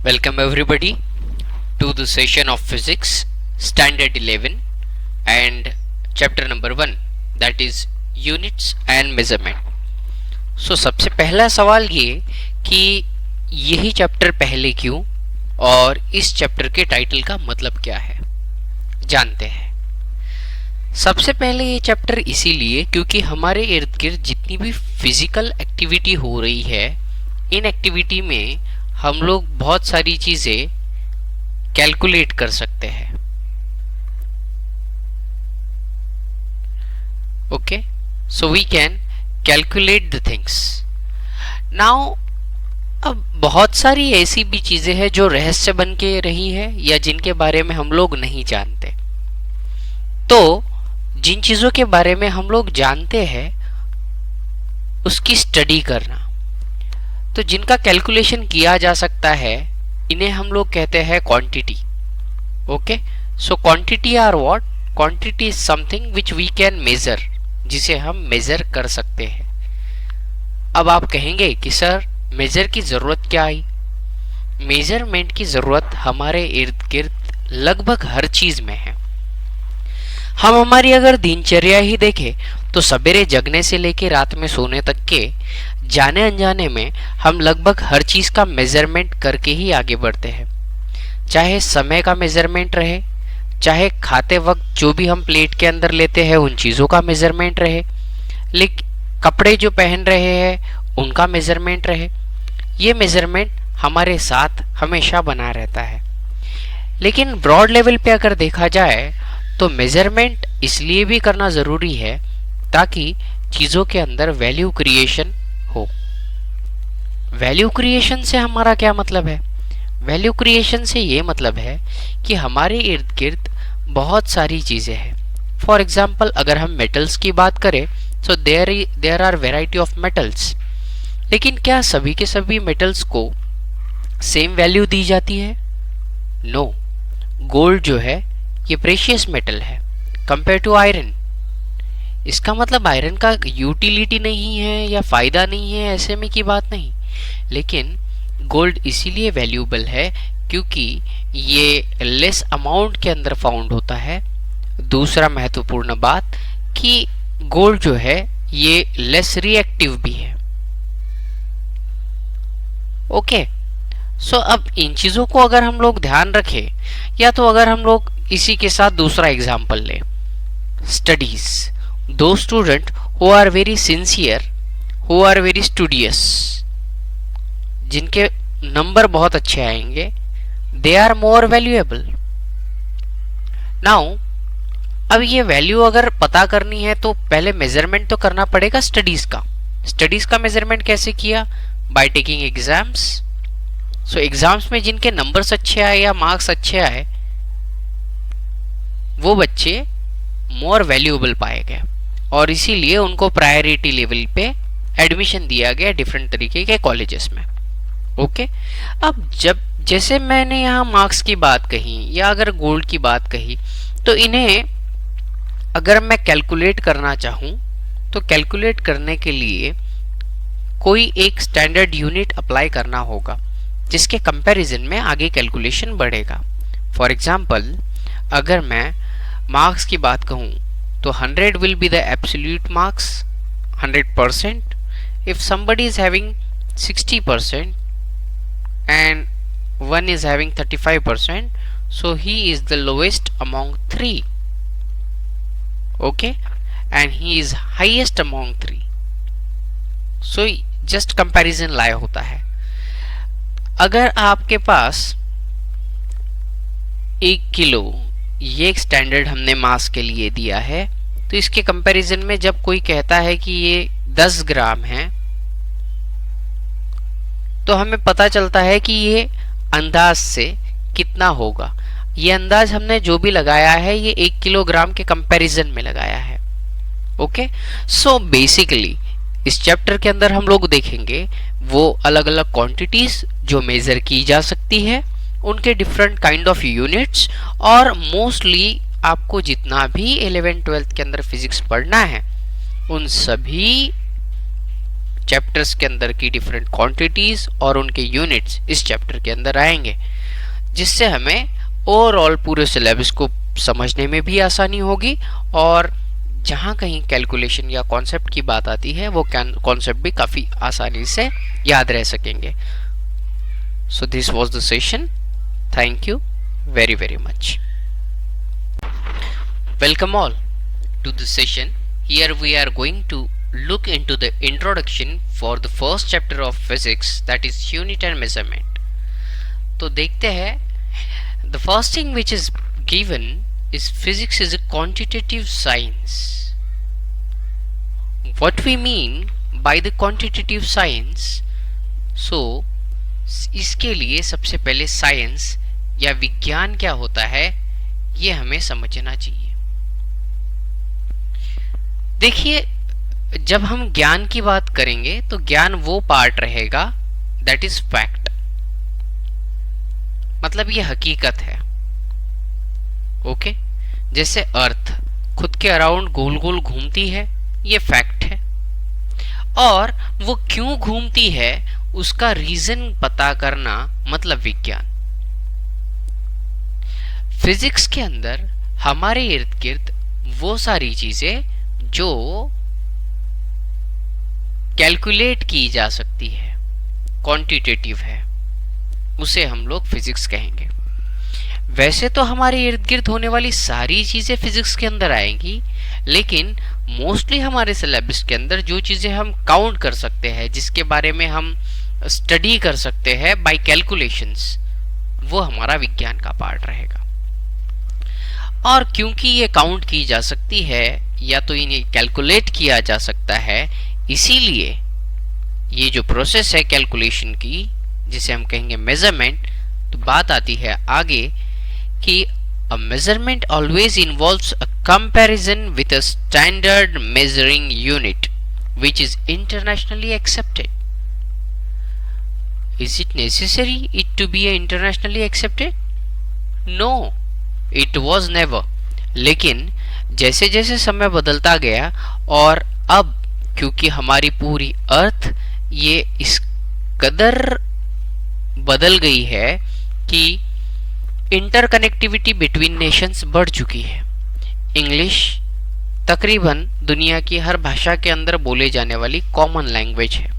Welcome everybody to the session of physics standard 11 and chapter number 1, that is units and measurement. So सबसे पहला सवाल ये कि यही चैप्टर पहले क्यों और इस चैप्टर के टाइटल का मतलब क्या है, जानते हैं। सबसे पहले ये चैप्टर इसीलिए क्योंकि हमारे इर्द गिर्द जितनी भी फिजिकल एक्टिविटी हो रही है, इन एक्टिविटी में हम लोग बहुत सारी चीजें कैलकुलेट कर सकते हैं। Okay, so we can calculate the things. Now अब बहुत सारी ऐसी भी चीजें हैं जो रहस्य बन के रही है या जिनके बारे में हम लोग नहीं जानते। तो जिन चीजों के बारे में हम लोग जानते हैं उसकी स्टडी करना, तो जिनका कैलकुलेशन किया जा सकता है, इन्हें हम लोग कहते हैं quantity. Okay, so quantity are what? Quantity is something which we can measure, जिसे हम मेजर कर सकते हैं। अब आप कहेंगे कि सर मेजर की जरूरत क्या आई? मेजरमेंट की जरूरत हमारे इर्द गिर्द लगभग हर चीज में है। हम हमारी अगर दिनचर्या ही देखें तो सवेरे जगने से लेकर रात में सोने तक के जाने अनजाने में हम लगभग हर चीज का मेजरमेंट करके ही आगे बढ़ते हैं। चाहे समय का मेजरमेंट रहे, चाहे खाते वक्त जो भी हम प्लेट के अंदर लेते हैं उन चीजों का मेजरमेंट रहे, लेकिन कपड़े जो पहन रहे हैं उनका मेजरमेंट रहे, ये मेजरमेंट हमारे साथ हमेशा बना रहता है। लेकिन ब्रॉड लेवल पे अगर देखा जाए तो मेजरमेंट इसलिए भी करना जरूरी है ताकि चीजों के अंदर वैल्यू क्रिएशन हो। वैल्यू क्रिएशन से हमारा क्या मतलब है? वैल्यू क्रिएशन से ये मतलब है कि हमारे इर्द गिर्द बहुत सारी चीजें हैं। फॉर एग्जाम्पल अगर हम मेटल्स की बात करें तो there are variety of metals, लेकिन क्या सभी के सभी मेटल्स को सेम वैल्यू दी जाती है? नो। गोल्ड जो है ये प्रेशियस मेटल है कंपेयर टू आयरन। इसका मतलब आयरन का यूटिलिटी नहीं है या फायदा नहीं है, ऐसे में की बात नहीं, लेकिन गोल्ड इसीलिए वैल्यूएबल है क्योंकि ये लेस अमाउंट के अंदर फाउंड होता है। दूसरा महत्वपूर्ण बात कि गोल्ड जो है ये लेस रिएक्टिव भी है। ओके, सो अब इन चीजों को अगर हम लोग ध्यान रखें, या तो अगर हम लोग इसी के साथ दूसरा एग्जाम्पल लें, स्टडीज। दो student who are very sincere, who are very studious, जिनके नंबर बहुत अच्छे आएंगे, they are more valuable. Now अब ये वैल्यू अगर पता करनी है तो पहले मेजरमेंट तो करना पड़ेगा स्टडीज का। स्टडीज का मेजरमेंट कैसे किया? By taking exams. So exams में जिनके नंबर्स अच्छे आए या मार्क्स अच्छे आए वो बच्चे मोर वैल्यूएबल पाए गए और इसीलिए उनको प्रायोरिटी लेवल पे एडमिशन दिया गया डिफरेंट तरीके के कॉलेजेस में। ओके, अब जब जैसे मैंने यहाँ मार्क्स की बात कही या अगर गोल्ड की बात कही, तो इन्हें अगर मैं कैलकुलेट करना चाहूँ तो कैलकुलेट करने के लिए कोई एक स्टैंडर्ड यूनिट अप्लाई करना होगा जिसके कंपैरिजन में आगे कैलकुलेशन बढ़ेगा। फॉर एग्जाम्पल अगर मैं मार्क्स की बात कहूँ तो 100 will be the absolute marks, 100%. If somebody is having 60% and one is having 35%, so he is the lowest among three. Okay, and he is highest among three. So just comparison lie होता है। अगर आपके पास 1 kilo, ये एक standard हमने मास के लिए दिया है, तो इसके कंपैरिजन में जब कोई कहता है कि ये 10 ग्राम है तो हमें पता चलता है कि ये अंदाज से कितना होगा। ये अंदाज हमने जो भी लगाया है ये 1 किलोग्राम के कंपैरिजन में लगाया है। ओके, सो बेसिकली इस चैप्टर के अंदर हम लोग देखेंगे वो अलग अलग क्वांटिटीज जो मेजर की जा सकती है, उनके डिफरेंट काइंड ऑफ यूनिट्स, और मोस्टली आपको जितना भी 11th 12th के अंदर फिजिक्स पढ़ना है उन सभी चैप्टर्स के अंदर की डिफरेंट क्वांटिटीज और उनके यूनिट्स इस चैप्टर के अंदर आएंगे, जिससे हमें ओवरऑल पूरे सिलेबस को समझने में भी आसानी होगी और जहाँ कहीं कैलकुलेशन या कॉन्सेप्ट की बात आती है वो कॉन्सेप्ट भी काफ़ी आसानी से याद रह सकेंगे। So this was the session. Thank you very very much. Welcome all to this session. Here we are going to look into the introduction for the first chapter of physics, that is unit and measurement. तो देखते हैं, the first thing which is given is physics is a quantitative science. What we mean by the quantitative science? So इसके लिए सबसे पहले science या विज्ञान क्या होता है ये हमें समझना चाहिए। देखिए, जब हम ज्ञान की बात करेंगे तो ज्ञान वो पार्ट रहेगा दैट इज फैक्ट, मतलब ये हकीकत है। ओके, जैसे अर्थ खुद के अराउंड गोल गोल घूमती है, ये फैक्ट है, और वो क्यों घूमती है उसका रीजन पता करना मतलब विज्ञान। फिजिक्स के अंदर हमारे इर्द गिर्द वो सारी चीजें जो कैलकुलेट की जा सकती है, क्वांटिटेटिव है, उसे हम लोग फिजिक्स कहेंगे। वैसे तो हमारे इर्द गिर्द होने वाली सारी चीजें फिजिक्स के अंदर आएंगी, लेकिन मोस्टली हमारे सिलेबस के अंदर जो चीजें हम काउंट कर सकते हैं, जिसके बारे में हम स्टडी कर सकते हैं बाय कैलकुलेशंस, वो हमारा विज्ञान का पार्ट रहेगा। और क्योंकि ये काउंट की जा सकती है या तो इन्हें कैलकुलेट किया जा सकता है, इसीलिए ये जो प्रोसेस है कैलकुलेशन की, जिसे हम कहेंगे मेजरमेंट, तो बात आती है आगे कि a measurement always involves a comparison with a standard measuring unit which is internationally accepted. Is it necessary it to be internationally accepted? No, it was never. लेकिन जैसे जैसे समय बदलता गया और अब क्योंकि हमारी पूरी अर्थ ये इस कदर बदल गई है कि इंटरकनेक्टिविटी बिटवीन नेशंस बढ़ चुकी है। इंग्लिश तकरीबन दुनिया की हर भाषा के अंदर बोले जाने वाली कॉमन लैंग्वेज है।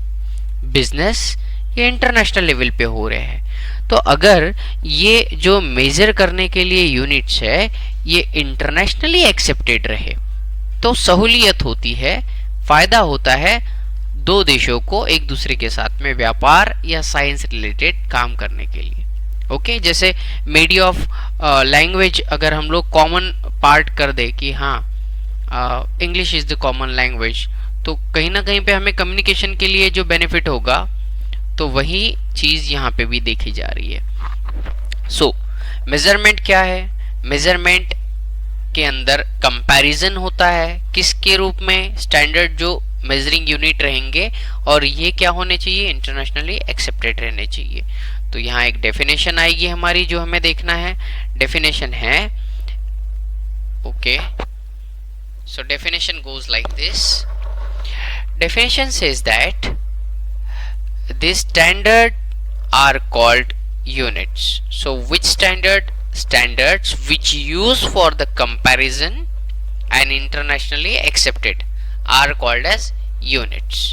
बिजनेस ये इंटरनेशनल लेवल पे हो रहे हैं, तो अगर ये जो मेजर करने के लिए यूनिट्स है ये इंटरनेशनली एक्सेप्टेड रहे तो सहूलियत होती है, फायदा होता है दो देशों को एक दूसरे के साथ में व्यापार या साइंस रिलेटेड काम करने के लिए। ओके, जैसे मीडिया ऑफ लैंग्वेज अगर हम लोग कॉमन पार्ट कर दे कि हाँ English is the common language, तो कहीं ना कहीं पे हमें कम्युनिकेशन के लिए जो बेनिफिट होगा तो वही चीज यहाँ पे भी देखी जा रही है। सो मेजरमेंट क्या है? मेजरमेंट के अंदर कंपैरिजन होता है, किसके रूप में? स्टैंडर्ड जो मेजरिंग यूनिट रहेंगे और ये क्या होने चाहिए? इंटरनेशनली एक्सेप्टेड रहने चाहिए। तो यहाँ एक डेफिनेशन आएगी हमारी जो हमें देखना है। डेफिनेशन है, okay, so definition goes like this. Definition says that these standards are called units. So which standards which used for the comparison and internationally accepted are called as units.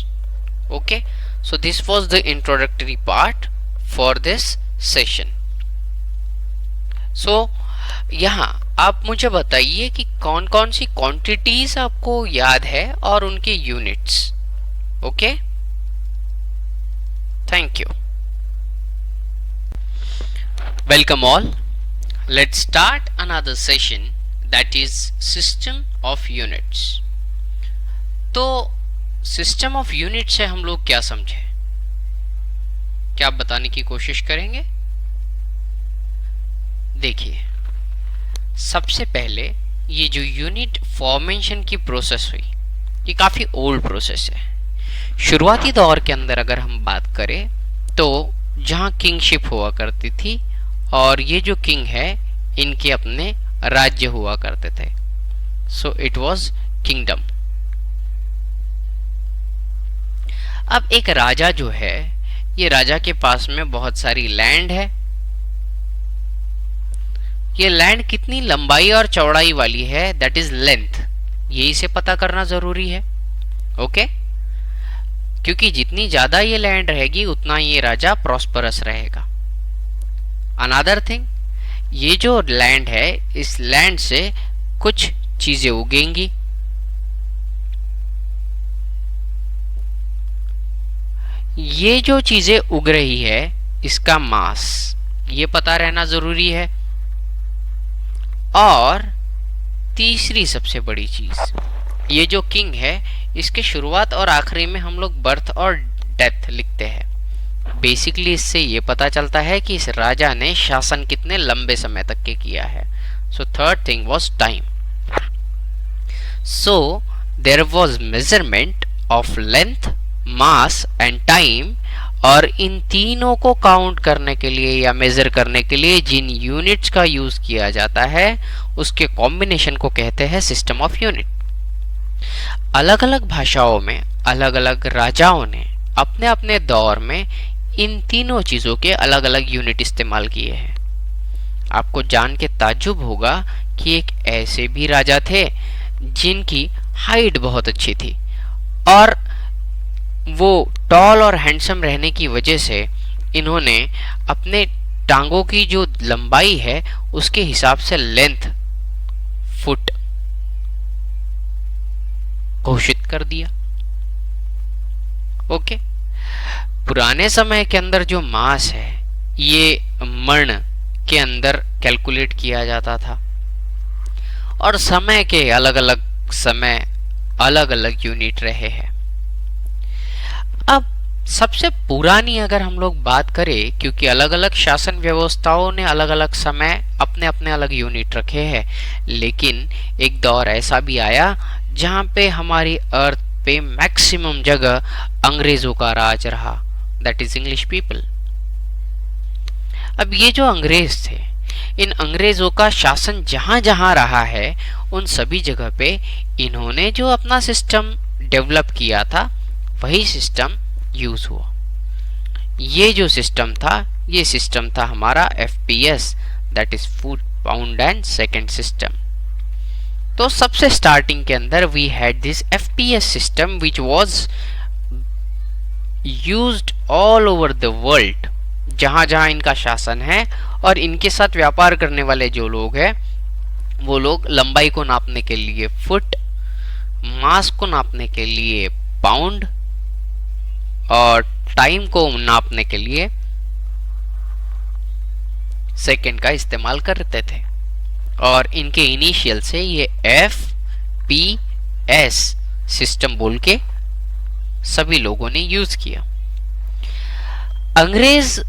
Okay, so this was the introductory part for this session. So यहाँ आप मुझे बताइए कि कौन कौन सी quantities आपको याद है और उनके units. Okay, Thank you. Welcome all. Let's start another session, that is system of units. तो सिस्टम ऑफ यूनिट से हम लोग क्या समझे, क्या आप बताने की कोशिश करेंगे? देखिए, सबसे पहले ये जो यूनिट फॉर्मेशन की प्रोसेस हुई, ये काफी ओल्ड प्रोसेस है। शुरुआती दौर के अंदर अगर हम बात करें तो जहां किंगशिप हुआ करती थी और ये जो किंग है इनके अपने राज्य हुआ करते थे, सो इट वाज किंगडम। अब एक राजा जो है, ये राजा के पास में बहुत सारी लैंड है। ये लैंड कितनी लंबाई और चौड़ाई वाली है, दैट इज लेंथ, ये इसे पता करना जरूरी है। ओके, क्योंकि जितनी ज्यादा ये लैंड रहेगी उतना ये राजा प्रॉस्परस रहेगा। अनदर थिंग, ये जो लैंड है, इस लैंड से कुछ चीजें उगेंगी। ये जो चीजें उग रही है, इसका मास, ये पता रहना जरूरी है। और तीसरी सबसे बड़ी चीज, ये जो किंग है, इसके शुरुआत और आखिरी में हम लोग बर्थ और डेथ लिखते हैं। बेसिकली इससे ये पता चलता है कि इस राजा ने शासन कितने लंबे समय तक के किया है। So third thing was time. So there was measurement of length, mass and time, और इन तीनों को काउंट करने के लिए या मेजर करने के लिए जिन यूनिट्स का यूज किया जाता है, उसके कॉम्बिनेशन को कहते हैं सिस्टम ऑफ यूनिट। अलग अलग भाषाओं में अलग अलग राजाओं ने अपने अपने दौर में इन तीनों चीजों के अलग अलग यूनिट इस्तेमाल किए हैं। आपको जान के ताज्जुब होगा कि एक ऐसे भी राजा थे जिनकी हाइट बहुत अच्छी थी, और वो टॉल और हैंडसम रहने की वजह से इन्होंने अपने टांगों की जो लंबाई है उसके हिसाब से लेंथ फुट घोषित कर दिया। ओके, पुराने समय के अंदर जो मास है, ये मण के अंदर कैलकुलेट किया जाता था, और समय के अलग अलग समय अलग अलग यूनिट रहे हैं। अब सबसे पुरानी अगर हम लोग बात करें, क्योंकि अलग अलग शासन व्यवस्थाओं ने अलग अलग समय अपने अपने अलग यूनिट रखे हैं, लेकिन एक दौर ऐसा भी आया जहां पे हमारी अर्थ पे मैक्सिमम जगह अंग्रेजों का राज रहा, दैट इज इंग्लिश पीपल। अब ये जो अंग्रेज थे, इन अंग्रेजों का शासन जहां जहां रहा है, उन सभी जगह पे इन्होंने जो अपना सिस्टम डेवलप किया था, वही सिस्टम यूज हुआ। ये जो सिस्टम था, ये सिस्टम था हमारा FPS, that is foot pound and second system. तो सबसे स्टार्टिंग के अंदर we had this FPS system which was used all over the world, जहां जहां इनका शासन है, और इनके साथ व्यापार करने वाले जो लोग हैं, वो लोग लंबाई को नापने के लिए फुट, मास को नापने के लिए पाउंड, और टाइम को नापने के लिए सेकंड का इस्तेमाल करते थे। और इनके इनिशियल से ये FPS सिस्टम बोल के सभी लोगों ने यूज किया। अंग्रेज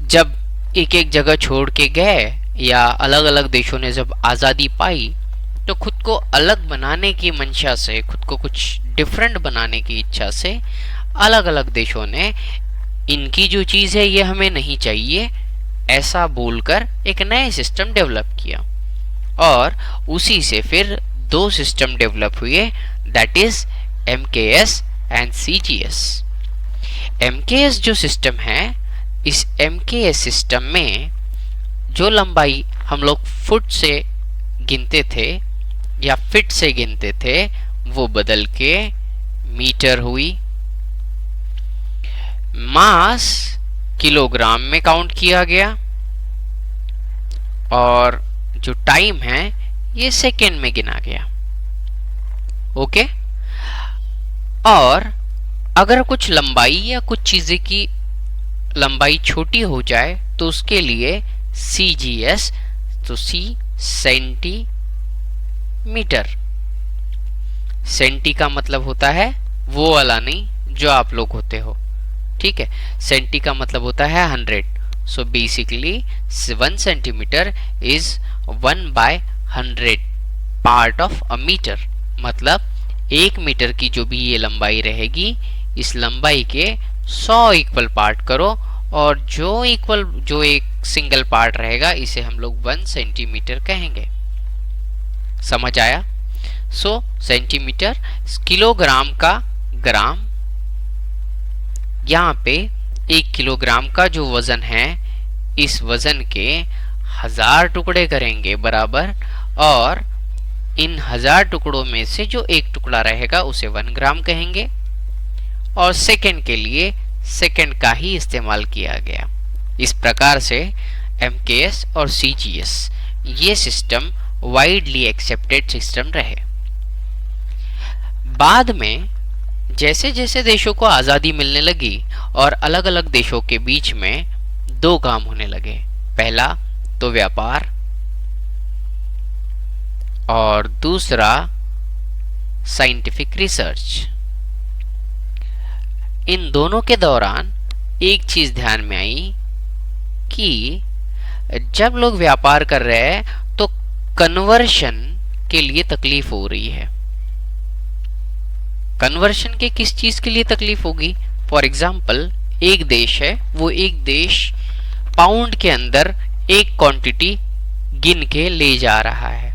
जब एक एक जगह छोड़ के गए, या अलग अलग देशों ने जब आजादी पाई, तो खुद को अलग बनाने की मंशा से, खुद को कुछ डिफरेंट बनाने की इच्छा से, अलग अलग देशों ने इनकी जो चीज है ये हमें नहीं चाहिए, ऐसा बोलकर एक नए सिस्टम डेवलप किया। और उसी से फिर दो सिस्टम डेवलप हुए, that is MKS and CGS। MKS जो सिस्टम है, इस MKS सिस्टम में जो लंबाई हम लोग फुट से गिनते थे या फीट से गिनते थे, वो बदल के मीटर हुई। मास किलोग्राम में काउंट किया गया, और जो टाइम है ये सेकेंड में गिना गया। ओके, और अगर कुछ लंबाई या कुछ चीजें की लंबाई छोटी हो जाए तो उसके लिए CGS, तो C सेंटीमीटर। सेंटी का मतलब होता है वो वाला नहीं जो आप लोग होते हो, ठीक है। सेंटी का मतलब होता है 100। So basically 1 centimetre is 1/100 part of a metre. मतलब 1 मीटर की जो भी ये लंबाई रहेगी, इस लंबाई के 100 इक्वल पार्ट करो, और जो एक सिंगल पार्ट रहेगा इसे हम लोग 1 सेंटीमीटर कहेंगे। समझ आया? सो सेंटीमीटर, किलोग्राम का ग्राम, यहाँ पे 1 किलोग्राम का जो वजन है इस वजन के 1000 टुकड़े करेंगे बराबर, और इन 1000 टुकड़ों में से जो एक टुकड़ा रहेगा उसे 1 ग्राम कहेंगे। और सेकंड के लिए सेकंड का ही इस्तेमाल किया गया। इस प्रकार से MKS और CGS ये सिस्टम वाइडली एक्सेप्टेड सिस्टम रहे। बाद में जैसे जैसे देशों को आजादी मिलने लगी और अलग अलग देशों के बीच में दो काम होने लगे। पहला तो व्यापार और दूसरा साइंटिफिक रिसर्च। इन दोनों के दौरान एक चीज ध्यान में आई कि जब लोग व्यापार कर रहे हैं तो कन्वर्शन के लिए तकलीफ हो रही है। कन्वर्शन के किस चीज के लिए तकलीफ होगी? फॉर एग्जाम्पल, एक देश है, वो एक देश पाउंड के अंदर एक क्वांटिटी गिन के ले जा रहा है,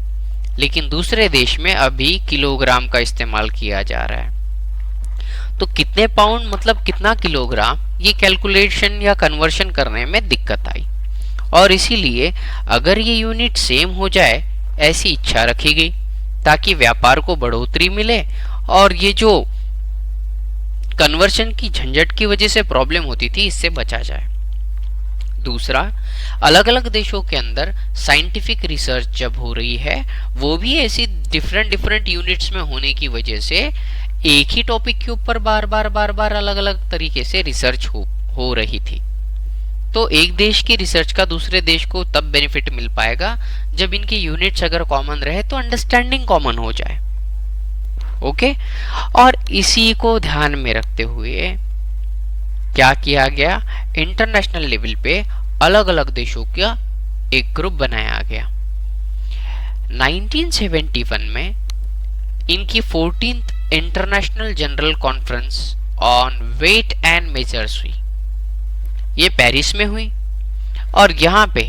लेकिन दूसरे देश में अभी किलोग्राम का इस्तेमाल किया जा रहा है। तो कितने पाउंड मतलब कितना किलोग्राम, ये कैलकुलेशन या कन्वर्शन करने में दिक्कत आई, और इसीलिए अगर ये यूनिट सेम हो जाए ऐसी इच्छा रखी गई ताकि व्यापार को बढ़ोतरी मिले और ये जो कन्वर्शन की झंझट की वजह से प्रॉब्लम होती थी इससे बचा जाए। दूसरा, अलग अलग देशों के अंदर साइंटिफिक रिसर्च जब हो रही है वो भी ऐसी डिफरेंट यूनिट्स में होने की वजह से एक ही टॉपिक के ऊपर बार बार अलग अलग तरीके से रिसर्च हो रही थी। तो एक देश की रिसर्च का दूसरे देश को तब बेनिफिट मिल पाएगा जब इनकी यूनिट्स अगर कॉमन रहे तो अंडरस्टैंडिंग कॉमन हो जाए। ओके, और इसी को ध्यान में रखते हुए क्या किया गया, इंटरनेशनल लेवल पे अलग अलग देशों का एक ग्रुप बनाया गया। 1971 में इनकी 14th international general conference on weight and measures हुई। ये पेरिस में हुई और यहाँ पे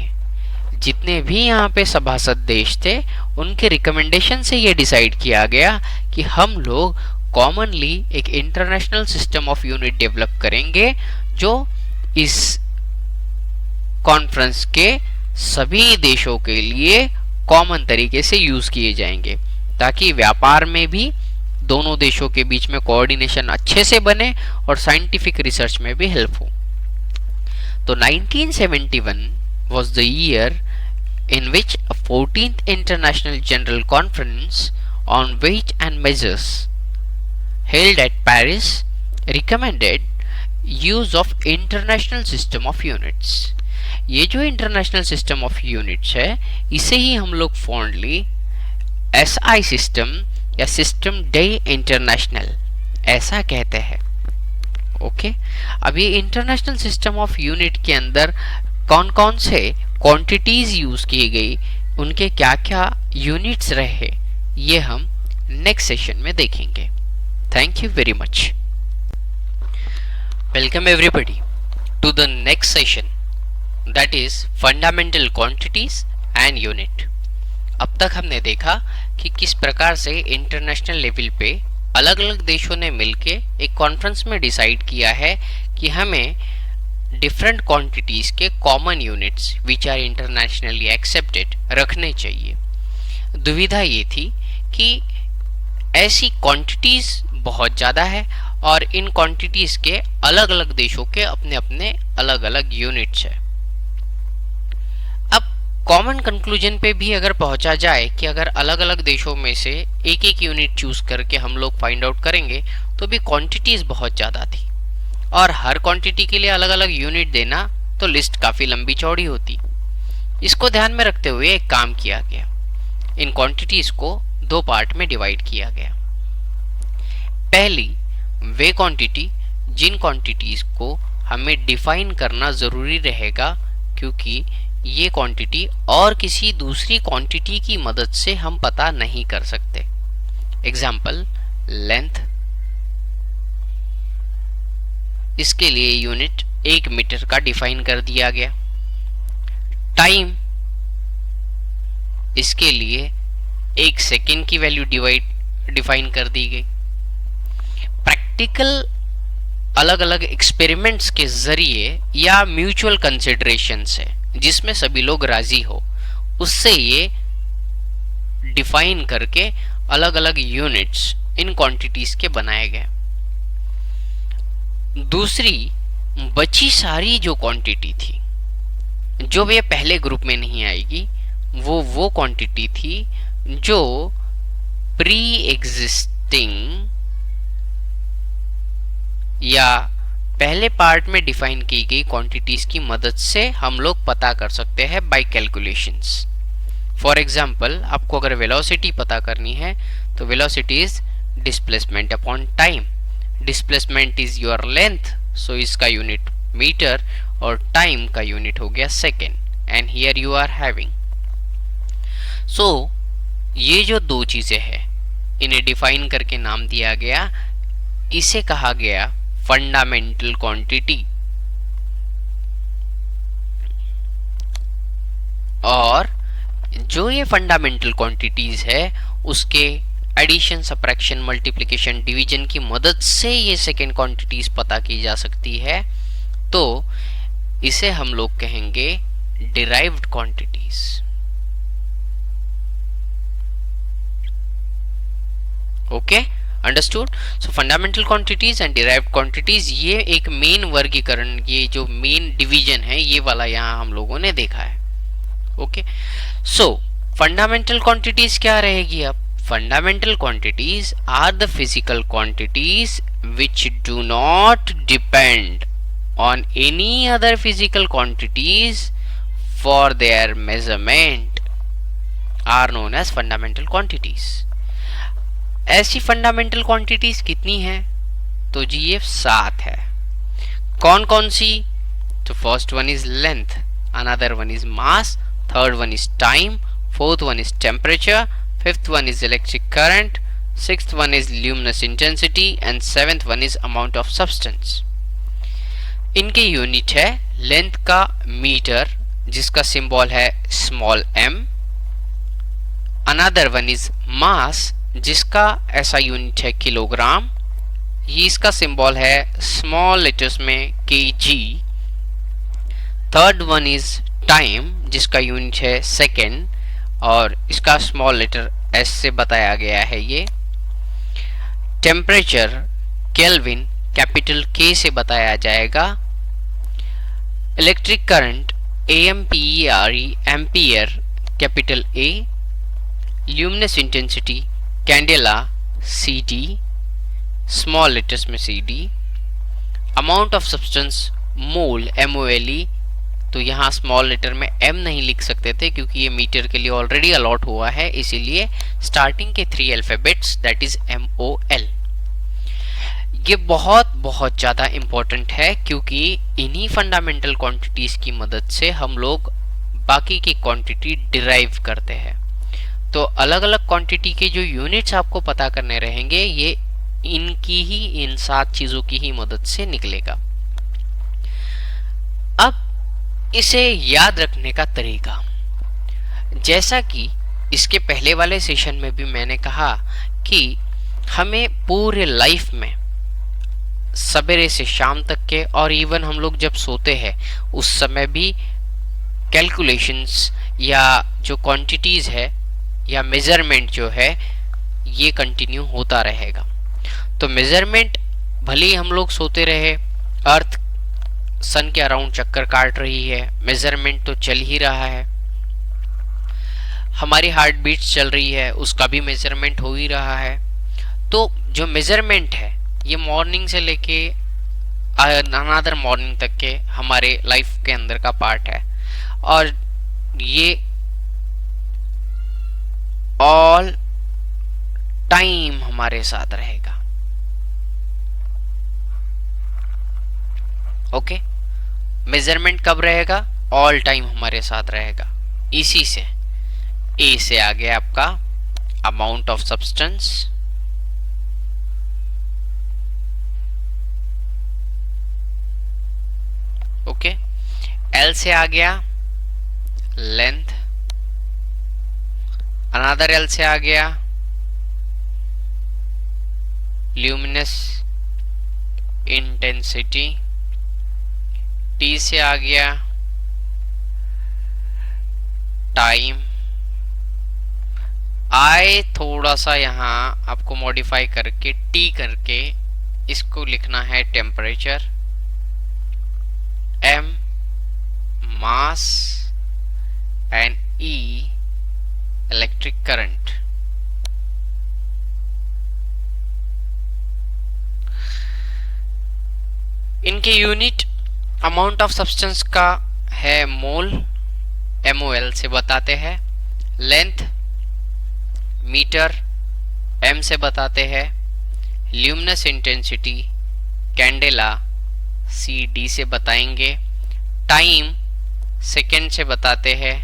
जितने भी यहाँ पे सभासद देश थे उनके रिकमेंडेशन से ये डिसाइड किया गया कि हम लोग कॉमनली एक international system of unit develop करेंगे जो इस कॉन्फ्रेंस के सभी देशों के लिए कॉमन तरीके से यूज किए जाएंगे ताकि व्यापार में भी दोनों देशों के बीच में कोऑर्डिनेशन अच्छे से बने और साइंटिफिक रिसर्च में भी हेल्प हो। तो 1971 was the year in which a 14th International General Conference on Weight and Measures held at Paris recommended use of International System of Units। ये जो इंटरनेशनल सिस्टम ऑफ यूनिट्स है इसे ही हम लोग फॉन्डली SI सिस्टम या system day international ऐसा कहते हैं। ओके, अब ये इंटरनेशनल सिस्टम ऑफ यूनिट के अंदर कौन कौन से क्वांटिटीज यूज की गई, उनके क्या क्या यूनिट्स रहे, ये हम नेक्स्ट सेशन में देखेंगे। Thank you very much. Welcome everybody to the next session that is fundamental quantities and unit. अब तक हमने देखा कि किस प्रकार से इंटरनेशनल लेवल पे अलग अलग देशों ने मिलके एक कॉन्फ्रेंस में डिसाइड किया है कि हमें डिफरेंट क्वांटिटीज के common units which are internationally accepted रखने चाहिए। दुविधा ये थी कि ऐसी क्वांटिटीज बहुत ज़्यादा है और इन क्वांटिटीज के अलग अलग देशों के अपने अपने अलग अलग यूनिट्स है। कॉमन कंक्लूजन पे भी अगर पहुंचा जाए कि अगर अलग अलग देशों में से एक एक यूनिट चूज करके हम लोग फाइंड आउट करेंगे तो भी क्वांटिटीज बहुत ज़्यादा थी और हर क्वांटिटी के लिए अलग अलग यूनिट देना तो लिस्ट काफ़ी लंबी चौड़ी होती। इसको ध्यान में रखते हुए एक काम किया गया, इन क्वांटिटीज को दो पार्ट में डिवाइड किया गया। पहली वे क्वांटिटी जिन क्वांटिटीज को हमें डिफाइन करना ज़रूरी रहेगा क्योंकि ये क्वांटिटी और किसी दूसरी क्वांटिटी की मदद से हम पता नहीं कर सकते। एग्जाम्पल, लेंथ, इसके लिए यूनिट 1 मीटर का डिफाइन कर दिया गया। टाइम, इसके लिए 1 सेकेंड की वैल्यू डिफाइन कर दी गई। प्रैक्टिकल अलग अलग एक्सपेरिमेंट्स के जरिए या म्यूचुअल कंसिडरेशन से, जिसमें सभी लोग राजी हो, उससे ये डिफाइन करके अलग अलग यूनिट्स इन क्वांटिटीज के बनाए गए। दूसरी बची सारी जो क्वांटिटी थी, जो ये पहले ग्रुप में नहीं आएगी, वो क्वांटिटी थी जो प्री एग्जिस्टिंग या पहले पार्ट में डिफाइन की गई क्वांटिटीज की मदद से हम लोग पता कर सकते हैं बाय कैलकुलेशंस। फॉर एग्जांपल, आपको अगर वेलोसिटी पता करनी है तो velocity is displacement upon time. Displacement is your length, so इसका यूनिट मीटर और टाइम का यूनिट हो गया second, and here you are having. So ये जो दो चीजें हैं इन्हें डिफाइन करके नाम दिया गया, इसे कहा गया फंडामेंटल क्वांटिटी। और जो ये फंडामेंटल क्वांटिटीज है उसके एडिशन, सबट्रैक्शन, मल्टीप्लिकेशन, डिवीजन की मदद से ये सेकेंड क्वांटिटीज पता की जा सकती है, तो इसे हम लोग कहेंगे derived quantities. Okay, understood. So fundamental quantities and derived quantities, ये एक मेन वर्गीकरण, ये जो मेन डिवीजन है ये वाला यहाँ हम लोगों ने देखा है। ओके, सो फंडामेंटल क्वांटिटीज क्या रहेगी अब? Fundamental quantities are the physical quantities which do not depend on any other physical quantities for their measurement are known as fundamental quantities। ऐसी फंडामेंटल क्वांटिटीज कितनी हैं? तो जी ये 7 है। कौन कौन सी? तो first one is length, another one is mass, third one is time, fourth one is temperature, fifth one is electric current, sixth one is luminous intensity and seventh one is amount of substance. इनके unit है length का metre, जिसका symbol है small m, another one is mass, जिसका ऐसा unit है kilogram, ये इसका सिंबल है स्मॉल लेटर्स में kg। Third one is time, जिसका यूनिट है सेकेंड और इसका स्मॉल लेटर s से बताया गया है ये। टेम्परेचर केल्विन, कैपिटल K से बताया जाएगा। Electric current AMPERE, ampere, capital A। Luminous intensity candela, CD, small letters में CD। Amount of substance mole, MOLE, तो यहाँ स्मॉल लेटर में M नहीं लिख सकते थे क्योंकि ये मीटर के लिए ऑलरेडी अलॉट हुआ है, इसीलिए स्टार्टिंग के 3 अल्फाबेट्स दैट इज MOL। ये बहुत ज़्यादा इम्पोर्टेंट है क्योंकि इन्हीं फंडामेंटल क्वांटिटीज की मदद से हम लोग बाकी की क्वांटिटी डिराइव करते हैं। तो अलग अलग क्वांटिटी के जो यूनिट्स आपको पता करने रहेंगे ये इनकी ही, इन 7 चीज़ों की ही मदद से निकलेगा। अब इसे याद रखने का तरीका, जैसा कि इसके पहले वाले सेशन में भी मैंने कहा कि हमें पूरे लाइफ में सवेरे से शाम तक के और इवन हम लोग जब सोते हैं उस समय भी कैलकुलेशंस या जो क्वांटिटीज है या मेजरमेंट जो है ये कंटिन्यू होता रहेगा। तो मेजरमेंट भले ही हम लोग सोते रहे, अर्थ सन के अराउंड चक्कर काट रही है, मेजरमेंट तो चल ही रहा है। हमारी हार्ट बीट्स चल रही है, उसका भी मेजरमेंट हो ही रहा है। तो जो मेजरमेंट है ये मॉर्निंग से लेके अनदर मॉर्निंग तक के हमारे लाइफ के अंदर का पार्ट है और ये ऑल टाइम हमारे साथ रहेगा। ओके, मेजरमेंट कब रहेगा? ऑल टाइम हमारे साथ रहेगा। इसी से ए से आ गया आपका amount of substance, okay. L से आ गया लेंथ, अनदर एल से आ गया ल्यूमिनस इंटेंसिटी, टी से आ गया टाइम, आई थोड़ा सा यहाँ आपको मॉडिफाई करके टी करके इसको लिखना है temperature, M mass and E electric current. इनके यूनिट अमाउंट ऑफ सब्सटेंस का है मोल, MOL से बताते हैं, लेंथ मीटर, M से बताते हैं, ल्यूमिनस इंटेंसिटी कैंडेला, CD से बताएंगे, टाइम सेकेंड से बताते हैं,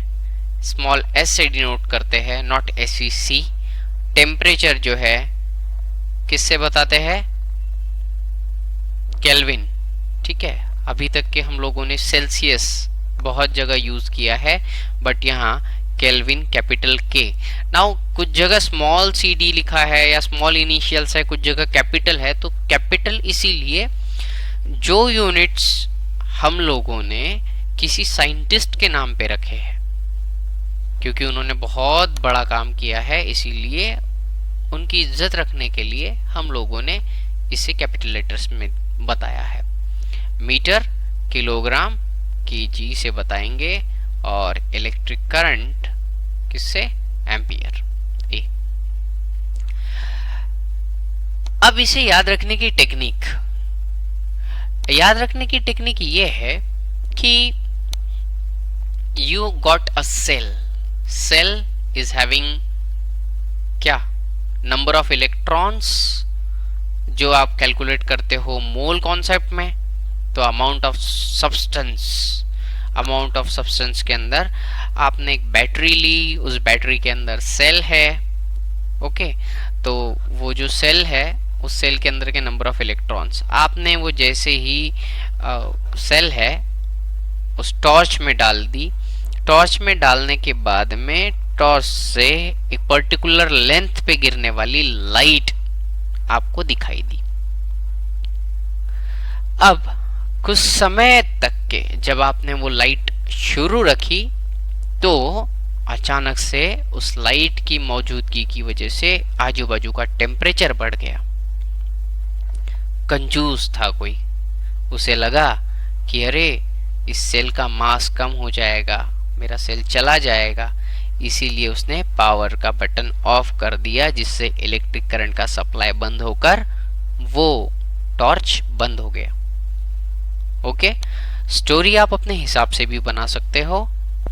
स्मॉल s से डिनोट करते हैं, नॉट SEC। टेम्परेचर जो है किससे बताते हैं, केल्विन। ठीक है, अभी तक के हम लोगों ने सेल्सियस बहुत जगह यूज किया है, बट यहाँ केल्विन कैपिटल के। नाउ कुछ जगह स्मॉल CD लिखा है या स्मॉल इनिशियल्स है, कुछ जगह कैपिटल है, तो कैपिटल इसीलिए जो यूनिट्स हम लोगों ने किसी साइंटिस्ट के नाम पे रखे हैं, क्योंकि उन्होंने बहुत बड़ा काम किया है, इसीलिए उनकी इज्जत रखने के लिए हम लोगों ने इसे कैपिटल लेटर्स में बताया है। मीटर किलोग्राम केजी से बताएंगे, और इलेक्ट्रिक करंट किससे, एम्पियर। अब इसे याद रखने की टेक्निक, ये है कि you got a cell is having क्या, नंबर ऑफ इलेक्ट्रॉन्स जो आप कैलकुलेट करते हो मोल कॉन्सेप्ट में, तो अमाउंट ऑफ सब्सटेंस के अंदर आपने एक बैटरी ली, उस बैटरी के अंदर सेल है, ओके, तो वो जो सेल है उस सेल के अंदर के नंबर ऑफ इलेक्ट्रॉन्स आपने वो जैसे ही सेल है उस टॉर्च में डाल दी, टॉर्च में डालने के बाद में टॉर्च से एक पर्टिकुलर लेंथ पे गिरने वाली लाइट आपको दिखाई दी। अब कुछ समय तक के जब आपने वो लाइट शुरू रखी, तो अचानक से उस लाइट की मौजूदगी की वजह से आजू बाजू का टेम्परेचर बढ़ गया। कंजूस था कोई, उसे लगा कि अरे इस सेल का मास कम हो जाएगा, मेरा सेल चला जाएगा, इसीलिए उसने पावर का बटन ऑफ कर दिया, जिससे इलेक्ट्रिक करंट का सप्लाई बंद होकर वो टॉर्च बंद हो गया। ओके, स्टोरी आप अपने हिसाब से भी बना सकते हो।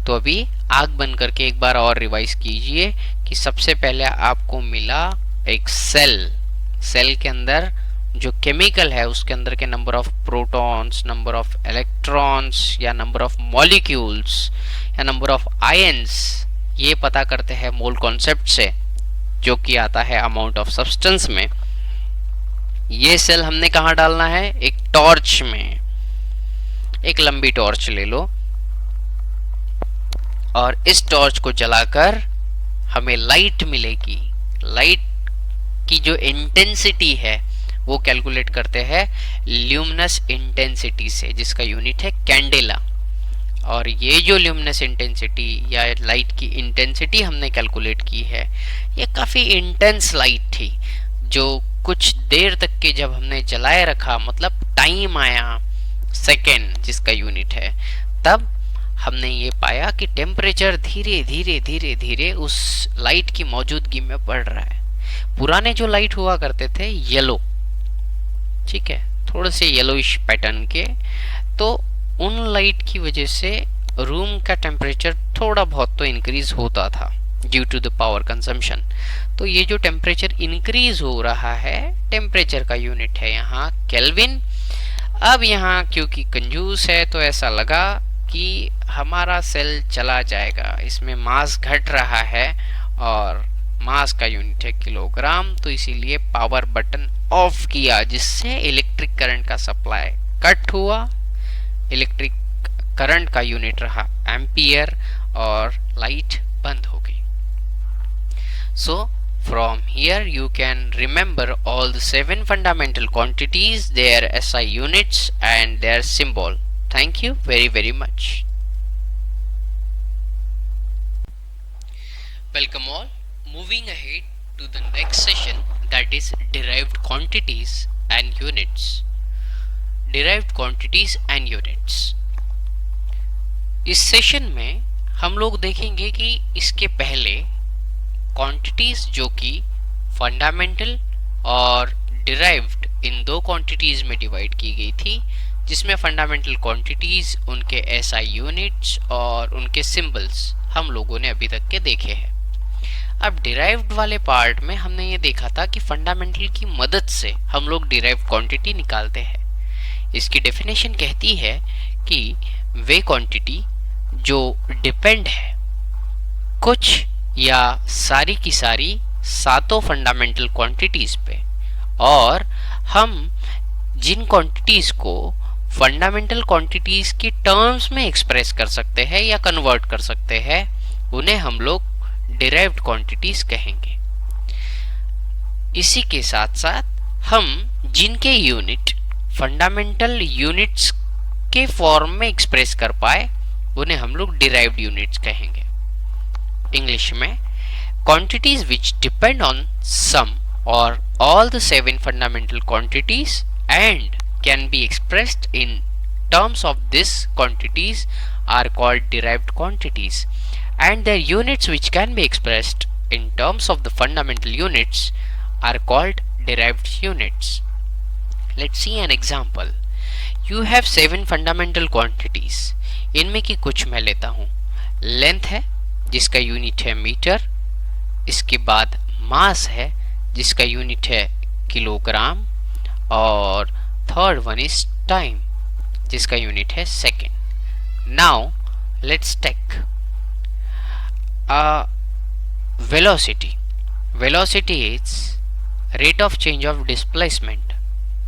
तो अभी आग बंद करके एक बार और रिवाइज कीजिए कि सबसे पहले आपको मिला एक सेल के अंदर जो केमिकल है उसके अंदर के number of protons, number of electrons या नंबर ऑफ मॉलिक्यूल्स या नंबर ऑफ आयंस, ये पता करते हैं मोल कॉन्सेप्ट से, जो कि आता है अमाउंट ऑफ सब्सटेंस में। ये सेल हमने कहाँ डालना है, एक टॉर्च में। एक लंबी टॉर्च ले लो और इस टॉर्च को जलाकर हमें लाइट मिलेगी। लाइट की जो इंटेंसिटी है वो कैलकुलेट करते हैं ल्यूमिनस इंटेंसिटी से, जिसका यूनिट है कैंडेला। और ये जो ल्यूमिनस इंटेंसिटी या लाइट की इंटेंसिटी हमने कैलकुलेट की है, ये काफ़ी इंटेंस लाइट थी, जो कुछ देर तक के जब हमने जलाए रखा, मतलब टाइम आया सेकेंड जिसका यूनिट है, तब हमने ये पाया कि टेम्परेचर धीरे धीरे धीरे धीरे उस लाइट की मौजूदगी में बढ़ रहा है। पुराने जो लाइट हुआ करते थे येलो, ठीक है, थोड़े से येलोइश पैटर्न के, तो उन लाइट की वजह से रूम का टेम्परेचर थोड़ा बहुत तो इंक्रीज होता था due to the power consumption. तो ये जो टेम्परेचर इंक्रीज हो रहा है, टेम्परेचर का यूनिट है यहाँ केल्विन। अब यहाँ क्योंकि कंजूस है तो ऐसा लगा कि हमारा सेल चला जाएगा, इसमें मास घट रहा है और मास का यूनिट है किलोग्राम, तो इसीलिए पावर बटन ऑफ किया, जिससे इलेक्ट्रिक करंट का सप्लाई कट हुआ। इलेक्ट्रिक करंट का यूनिट रहा एम्पियर और लाइट बंद हो गई। सो From here you can remember all the 7 fundamental quantities, their SI units and their symbol. Thank you very much. Welcome all. Moving ahead to the next session, that is derived quantities and units. Derived quantities and units. इस session में हम लोग देखेंगे कि इसके पहले quantities जो कि फंडामेंटल और डिराइव्ड इन दो क्वांटिटीज में डिवाइड की गई थी, जिसमें फंडामेंटल क्वांटिटीज, उनके एसआई यूनिट्स और उनके सिंबल्स हम लोगों ने अभी तक के देखे हैं। अब डिराइव्ड वाले पार्ट में हमने ये देखा था कि फंडामेंटल की मदद से हम लोग डिराइव्ड क्वांटिटी निकालते हैं। इसकी डेफिनेशन कहती है कि वे क्वांटिटी जो डिपेंड है कुछ या सारी की सारी सातों फंडामेंटल क्वांटिटीज पे, और हम जिन क्वांटिटीज को फंडामेंटल क्वांटिटीज की टर्म्स में एक्सप्रेस कर सकते हैं या कन्वर्ट कर सकते हैं, उन्हें हम लोग डिराइव्ड क्वांटिटीज कहेंगे। इसी के साथ साथ हम जिनके यूनिट फंडामेंटल यूनिट्स के फॉर्म में एक्सप्रेस कर पाए, उन्हें हम लोग डिराइव्ड यूनिट्स कहेंगे। इंग्लिश में quantities which depend on some or all the 7 fundamental quantities and can be expressed in terms of these quantities are called derived quantities, and their units which can be expressed in terms of the fundamental units are called derived units. Let's see an example. You have 7 fundamental quantities. इनमें की कुछ मैं लेता हूँ। Length है जिसका unit है metre, इसके बाद मास है जिसका यूनिट है किलोग्राम, और थर्ड वन इज टाइम जिसका यूनिट है second. Now let's take velocity. Velocity is rate of change of displacement.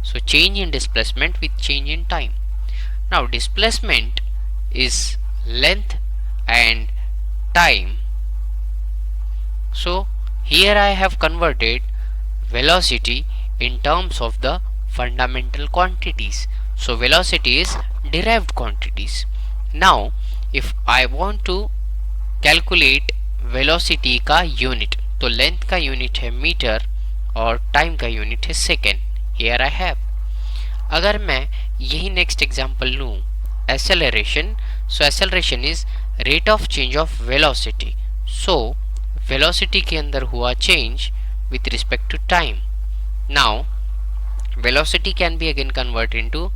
So change in displacement with change in time. Now displacement is length and time. So here I have converted velocity in terms of the fundamental quantities. So velocity is derived quantities. Now if I want to calculate velocity का unit, तो length का unit है metre और time का unit है second. Here I have, अगर मैं यही नेक्स्ट एग्जांपल लूँ acceleration, so acceleration is rate of change of velocity. So velocity के अंदर हुआ change with respect to time. Now velocity can be again convert into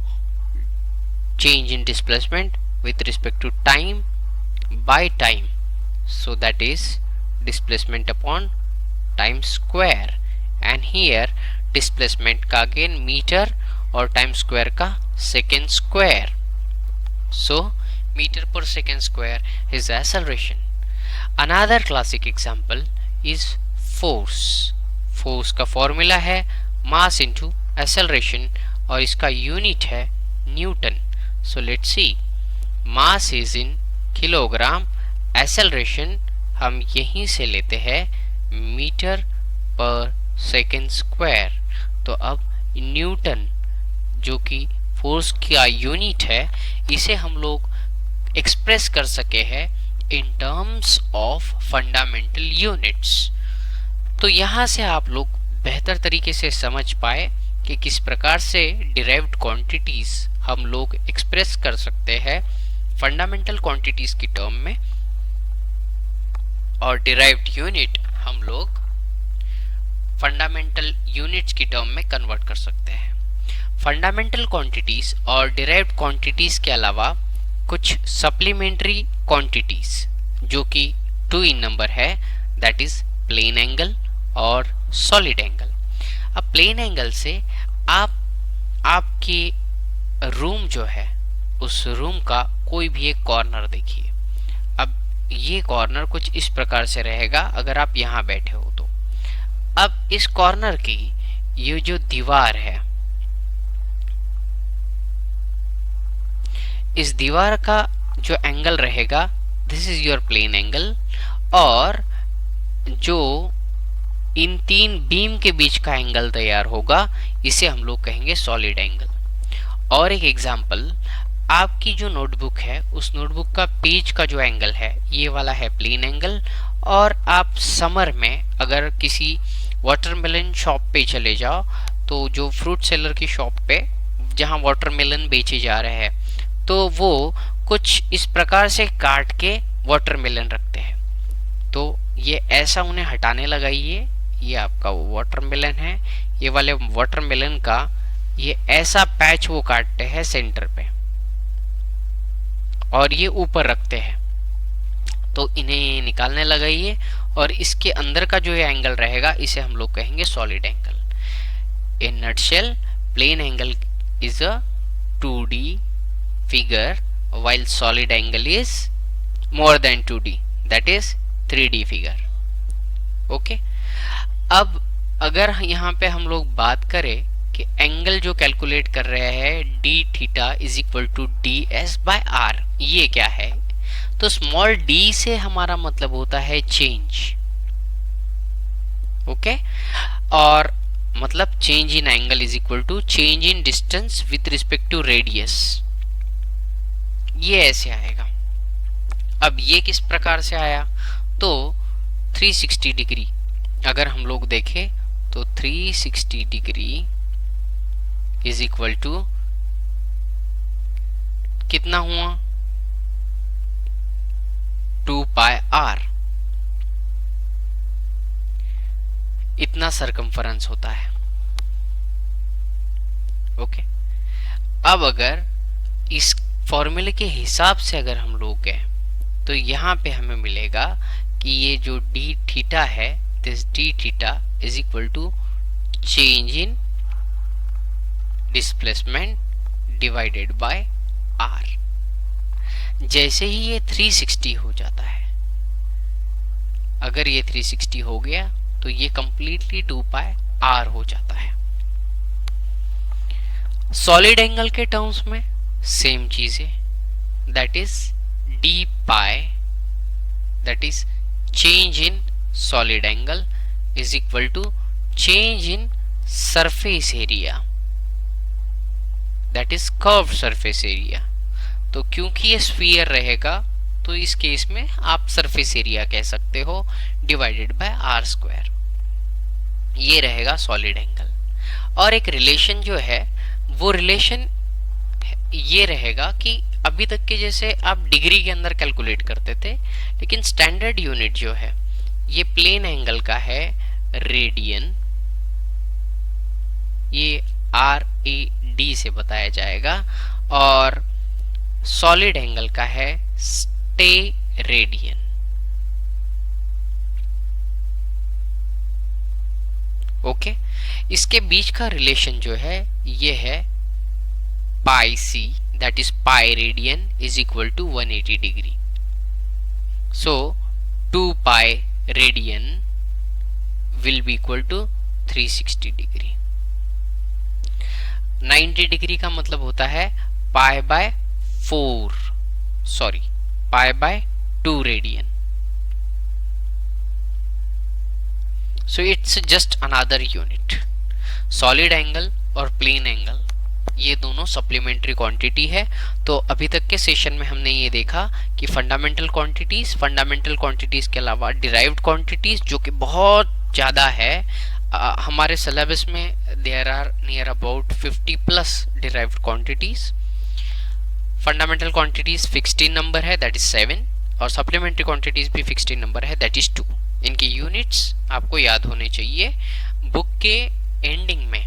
change in displacement with respect to time by time, so that is displacement upon time square, and here displacement का अगेन metre और time square का second square, सो metre पर second square is acceleration. Another classic example is force. Force का formula है mass into acceleration और इसका unit है Newton. So let's see, mass is in kilogram, acceleration हम यहीं से लेते हैं मीटर पर सेकेंड स्क्वायर। तो अब न्यूटन जो कि फोर्स का यूनिट है, इसे हम लोग एक्सप्रेस कर सके हैं in terms of fundamental units. तो यहाँ से आप लोग बेहतर तरीके से समझ पाए कि किस प्रकार से डिराइव्ड क्वांटिटीज हम लोग एक्सप्रेस कर सकते हैं फंडामेंटल क्वांटिटीज की टर्म में, और डिराइव्ड यूनिट हम लोग फंडामेंटल यूनिट्स की टर्म में कन्वर्ट कर सकते हैं। फंडामेंटल क्वांटिटीज और डिराइव्ड क्वांटिटीज के अलावा कुछ सप्लीमेंट्री क्वांटिटीज जो कि 2 इन नंबर है, दैट इज प्लेन एंगल और सॉलिड एंगल। अब प्लेन एंगल से आप आपके रूम जो है उस रूम का कोई भी एक कॉर्नर देखिए। अब ये कॉर्नर कुछ इस प्रकार से रहेगा अगर आप यहाँ बैठे हो तो। अब इस कॉर्नर की ये जो दीवार है, इस दीवार का जो एंगल रहेगा, this is your plane angle, और जो इन तीन बीम के बीच का एंगल तैयार होगा, इसे हम लोग कहेंगे सॉलिड एंगल। और एक एग्जांपल, आपकी जो नोटबुक है उस नोटबुक का पेज का जो एंगल है ये वाला है प्लेन एंगल, और आप समर में अगर किसी वाटरमेलन शॉप पे चले जाओ तो जो फ्रूट सेलर की शॉप पे जहाँ वाटरमेलन बेचे जा रहे हैं तो वो कुछ इस प्रकार से काट के वाटरमेलन रखते हैं। तो ये ऐसा उन्हें हटाने लगाइए, ये आपका वाटरमेलन है, ये वाले वाटरमेलन का ये ऐसा पैच वो काटते हैं सेंटर पे और ये ऊपर रखते हैं। तो इन्हें निकालने लगाइए और इसके अंदर का जो ये एंगल रहेगा इसे हम लोग कहेंगे solid angle. In nutshell, plane angle is a 2D figure while solid angle is more than 2D, that is 3D figure। Okay, अब अगर यहाँ पे हम लोग बात करें कि एंगल जो कैलकुलेट कर रहे हैं D theta is equal to D S by R, ये क्या है? तो स्मॉल डी से हमारा मतलब होता है चेंज। ओके, और मतलब change in angle is equal to change in distance with respect to radius, ये ऐसे आएगा। अब ये किस प्रकार से आया? तो 360 डिग्री अगर हम लोग देखें तो 360 डिग्री इज इक्वल टू कितना हुआ? 2 पाई आर, इतना सरकमफरेंस होता है। ओके, अब अगर इस फॉर्मूले के हिसाब से अगर हम लोग गए तो यहां पे हमें मिलेगा कि ये जो डी थीटा है, this D theta is equal to change in displacement divided by R. जैसे ही ये 360 हो जाता है, अगर ये 360 हो गया तो ये कंप्लीटली 2 पाई आर हो जाता है। सॉलिड एंगल के टर्म्स में सेम चीज है, that is D pi, that is change in solid angle is equal to change in surface area, that is curved surface area. तो क्योंकि ये स्फीयर रहेगा तो इस केस में आप सरफेस एरिया कह सकते हो डिवाइडेड बाय आर स्क्वायर, ये रहेगा सॉलिड एंगल। और एक रिलेशन जो है वो रिलेशन ये रहेगा कि अभी तक के जैसे आप डिग्री के अंदर कैलकुलेट करते थे, लेकिन स्टैंडर्ड यूनिट जो है ये प्लेन एंगल का है रेडियन, ये RAD से बताया जाएगा, और सॉलिड एंगल का है स्टेरेडियन। ओके, इसके बीच का रिलेशन जो है ये है pi c, that is pi radian is equal to 180 degree. So 2 pi radian will be equal to 360 degree. 90 degree का मतलब होता है pi by 4, sorry pi by 2 radian. So it's just another unit. Solid angle और plane angle ये दोनों supplementary quantity है। तो अभी तक के सेशन में हमने ये देखा कि फंडामेंटल क्वांटिटीज के अलावा डिराइव्ड क्वांटिटीज जो कि बहुत ज़्यादा है, हमारे सिलेबस में there are near about 50 plus derived quantities. Fundamental quantities fixed in number है, दैट इज 7, और सप्लीमेंट्री क्वांटिटीज भी फिक्स्ड इन नंबर है, दैट इज 2। इनके यूनिट्स आपको याद होने चाहिए। बुक के एंडिंग में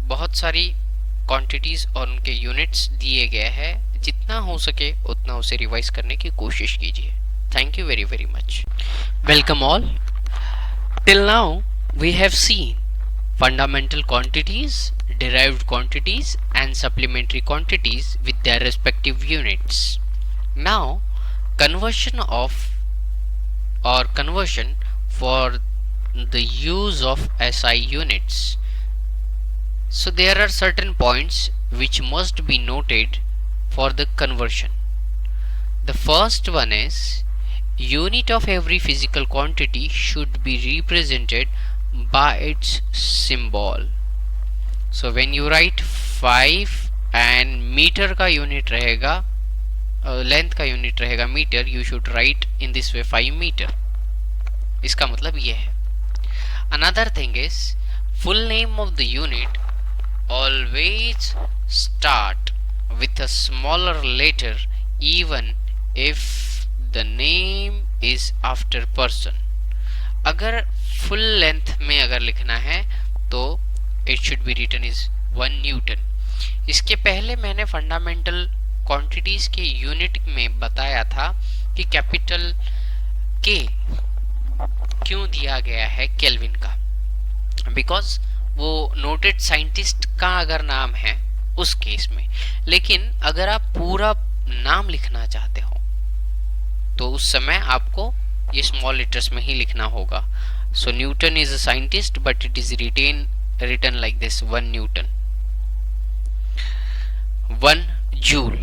बहुत सारी क्वांटिटीज और उनके यूनिट्स दिए गए हैं, जितना हो सके उतना उसे रिवाइज करने की कोशिश कीजिए। Thank you very very much. Welcome all. Till now we have seen fundamental quantities, derived quantities and supplementary quantities with their respective units. Now conversion for the use of SI units. So there are certain points which must be noted for the conversion. The first one is unit of every physical quantity should be represented by its symbol. So when you write 5 and metre का unit रहेगा, length का unit रहेगा metre, you should write in this way 5 metre. इसका मतलब ये है. Another thing is full name of the unit always start with a smaller letter even if the name is after person. अगर full length में अगर लिखना है तो it should be written is 1 Newton. इसके पहले मैंने फंडामेंटल क्वांटिटीज के यूनिट में बताया था कि कैपिटल के क्यों दिया गया है केल्विन का, बिकॉज वो नोटेड साइंटिस्ट का अगर नाम है उस केस में. लेकिन अगर आप पूरा नाम लिखना चाहते हो तो उस समय आपको ये स्मॉल लेटर्स में ही लिखना होगा. So Newton is a scientist but it is written like this 1 newton. 1 joule,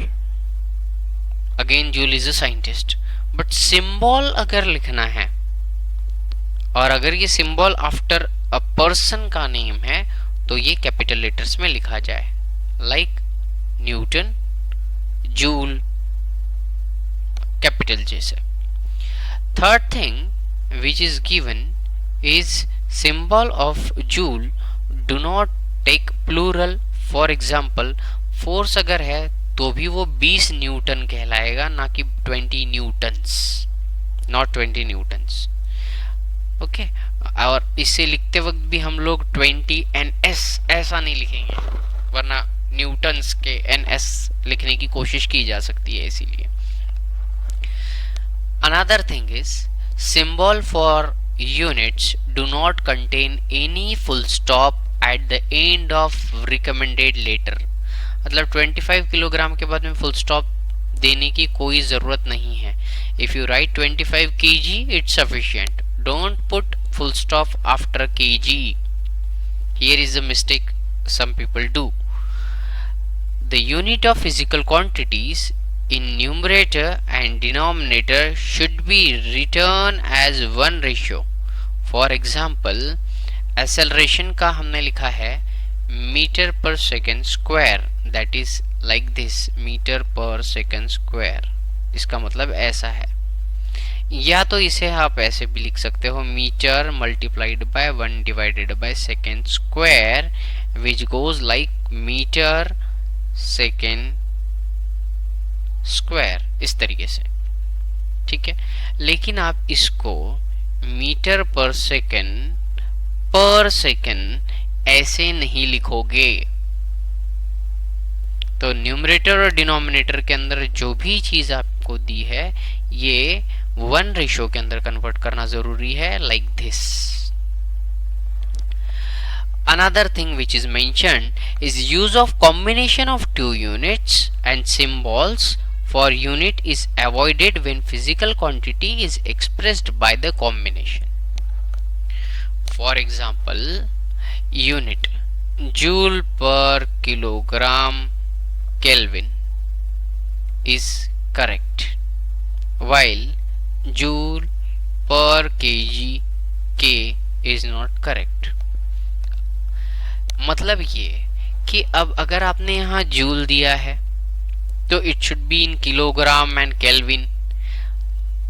again Joule is a scientist. But symbol अगर लिखना है और अगर ये सिंबल आफ्टर अ पर्सन का नेम है तो ये कैपिटल लेटर्स में लिखा जाए, लाइक न्यूटन, जूल, कैपिटल जैसे. Third thing which is given is symbol of joule do not take plural. for example force अगर है तो भी वो 20 न्यूटन कहलाएगा, ना कि 20 न्यूटन्स, नॉट 20 न्यूटन्स. ओके, और इसे लिखते वक्त भी हम लोग 20 NS ऐसा नहीं लिखेंगे, वरना न्यूटन्स के NS लिखने की कोशिश की जा सकती है इसीलिए. Another thing is symbol for units do not contain any full stop at the end of recommended letter. मतलब 25 किलोग्राम के बाद में फुल स्टॉप देने की कोई ज़रूरत नहीं है. If you write 25 kg it's sufficient. Don't put full stop after kg. Here is a mistake some people do. The unit of physical quantities in numerator and denominator should be written as 1 ratio. For example, acceleration का हमने लिखा है metre पर second square, that is like this, metre पर second square. इसका मतलब ऐसा है. या तो इसे आप ऐसे भी लिख सकते हो, metre multiplied by 1 divided by second square, which goes like metre second square, इस तरीके से. ठीक है, लेकिन आप इसको मीटर पर सेकेंड ऐसे नहीं लिखोगे. तो न्यूमरेटर और डिनोमिनेटर के अंदर जो भी चीज आपको दी है ये 1 रेशो के अंदर कन्वर्ट करना जरूरी है, like this. Another thing which is mentioned is use of combination of 2 units and symbols for unit is avoided when physical quantity is expressed by the combination. For example, unit joule per kilogram Kelvin is correct, while joule per kg K is not correct. मतलब ये कि अब अगर आपने यहाँ joule दिया है तो it should be in kilogram and kelvin.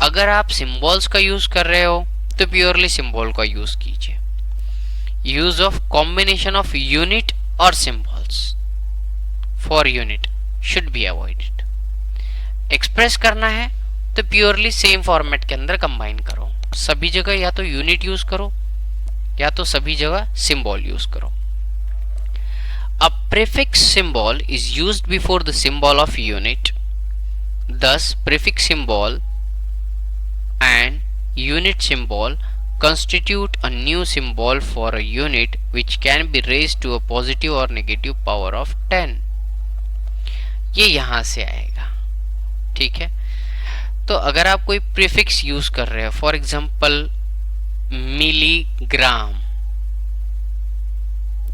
अगर आप सिंबल्स का यूज कर रहे हो तो प्योरली सिंबल का यूज कीजिए. Use of combination of unit और symbols for unit should be avoided. Express करना है तो प्योरली सेम फॉर्मेट के अंदर कंबाइन करो. सभी जगह या तो यूनिट यूज करो या तो सभी जगह सिंबल यूज करो. A prefix symbol is used before the symbol of unit. Thus, prefix symbol and unit symbol constitute a new symbol for a unit which can be raised to a positive or negative power of 10. ये यहाँ से आएगा. ठीक है, तो अगर आप कोई प्रीफिक्स यूज कर रहे हो, फॉर एग्जाम्पल मिलीग्राम,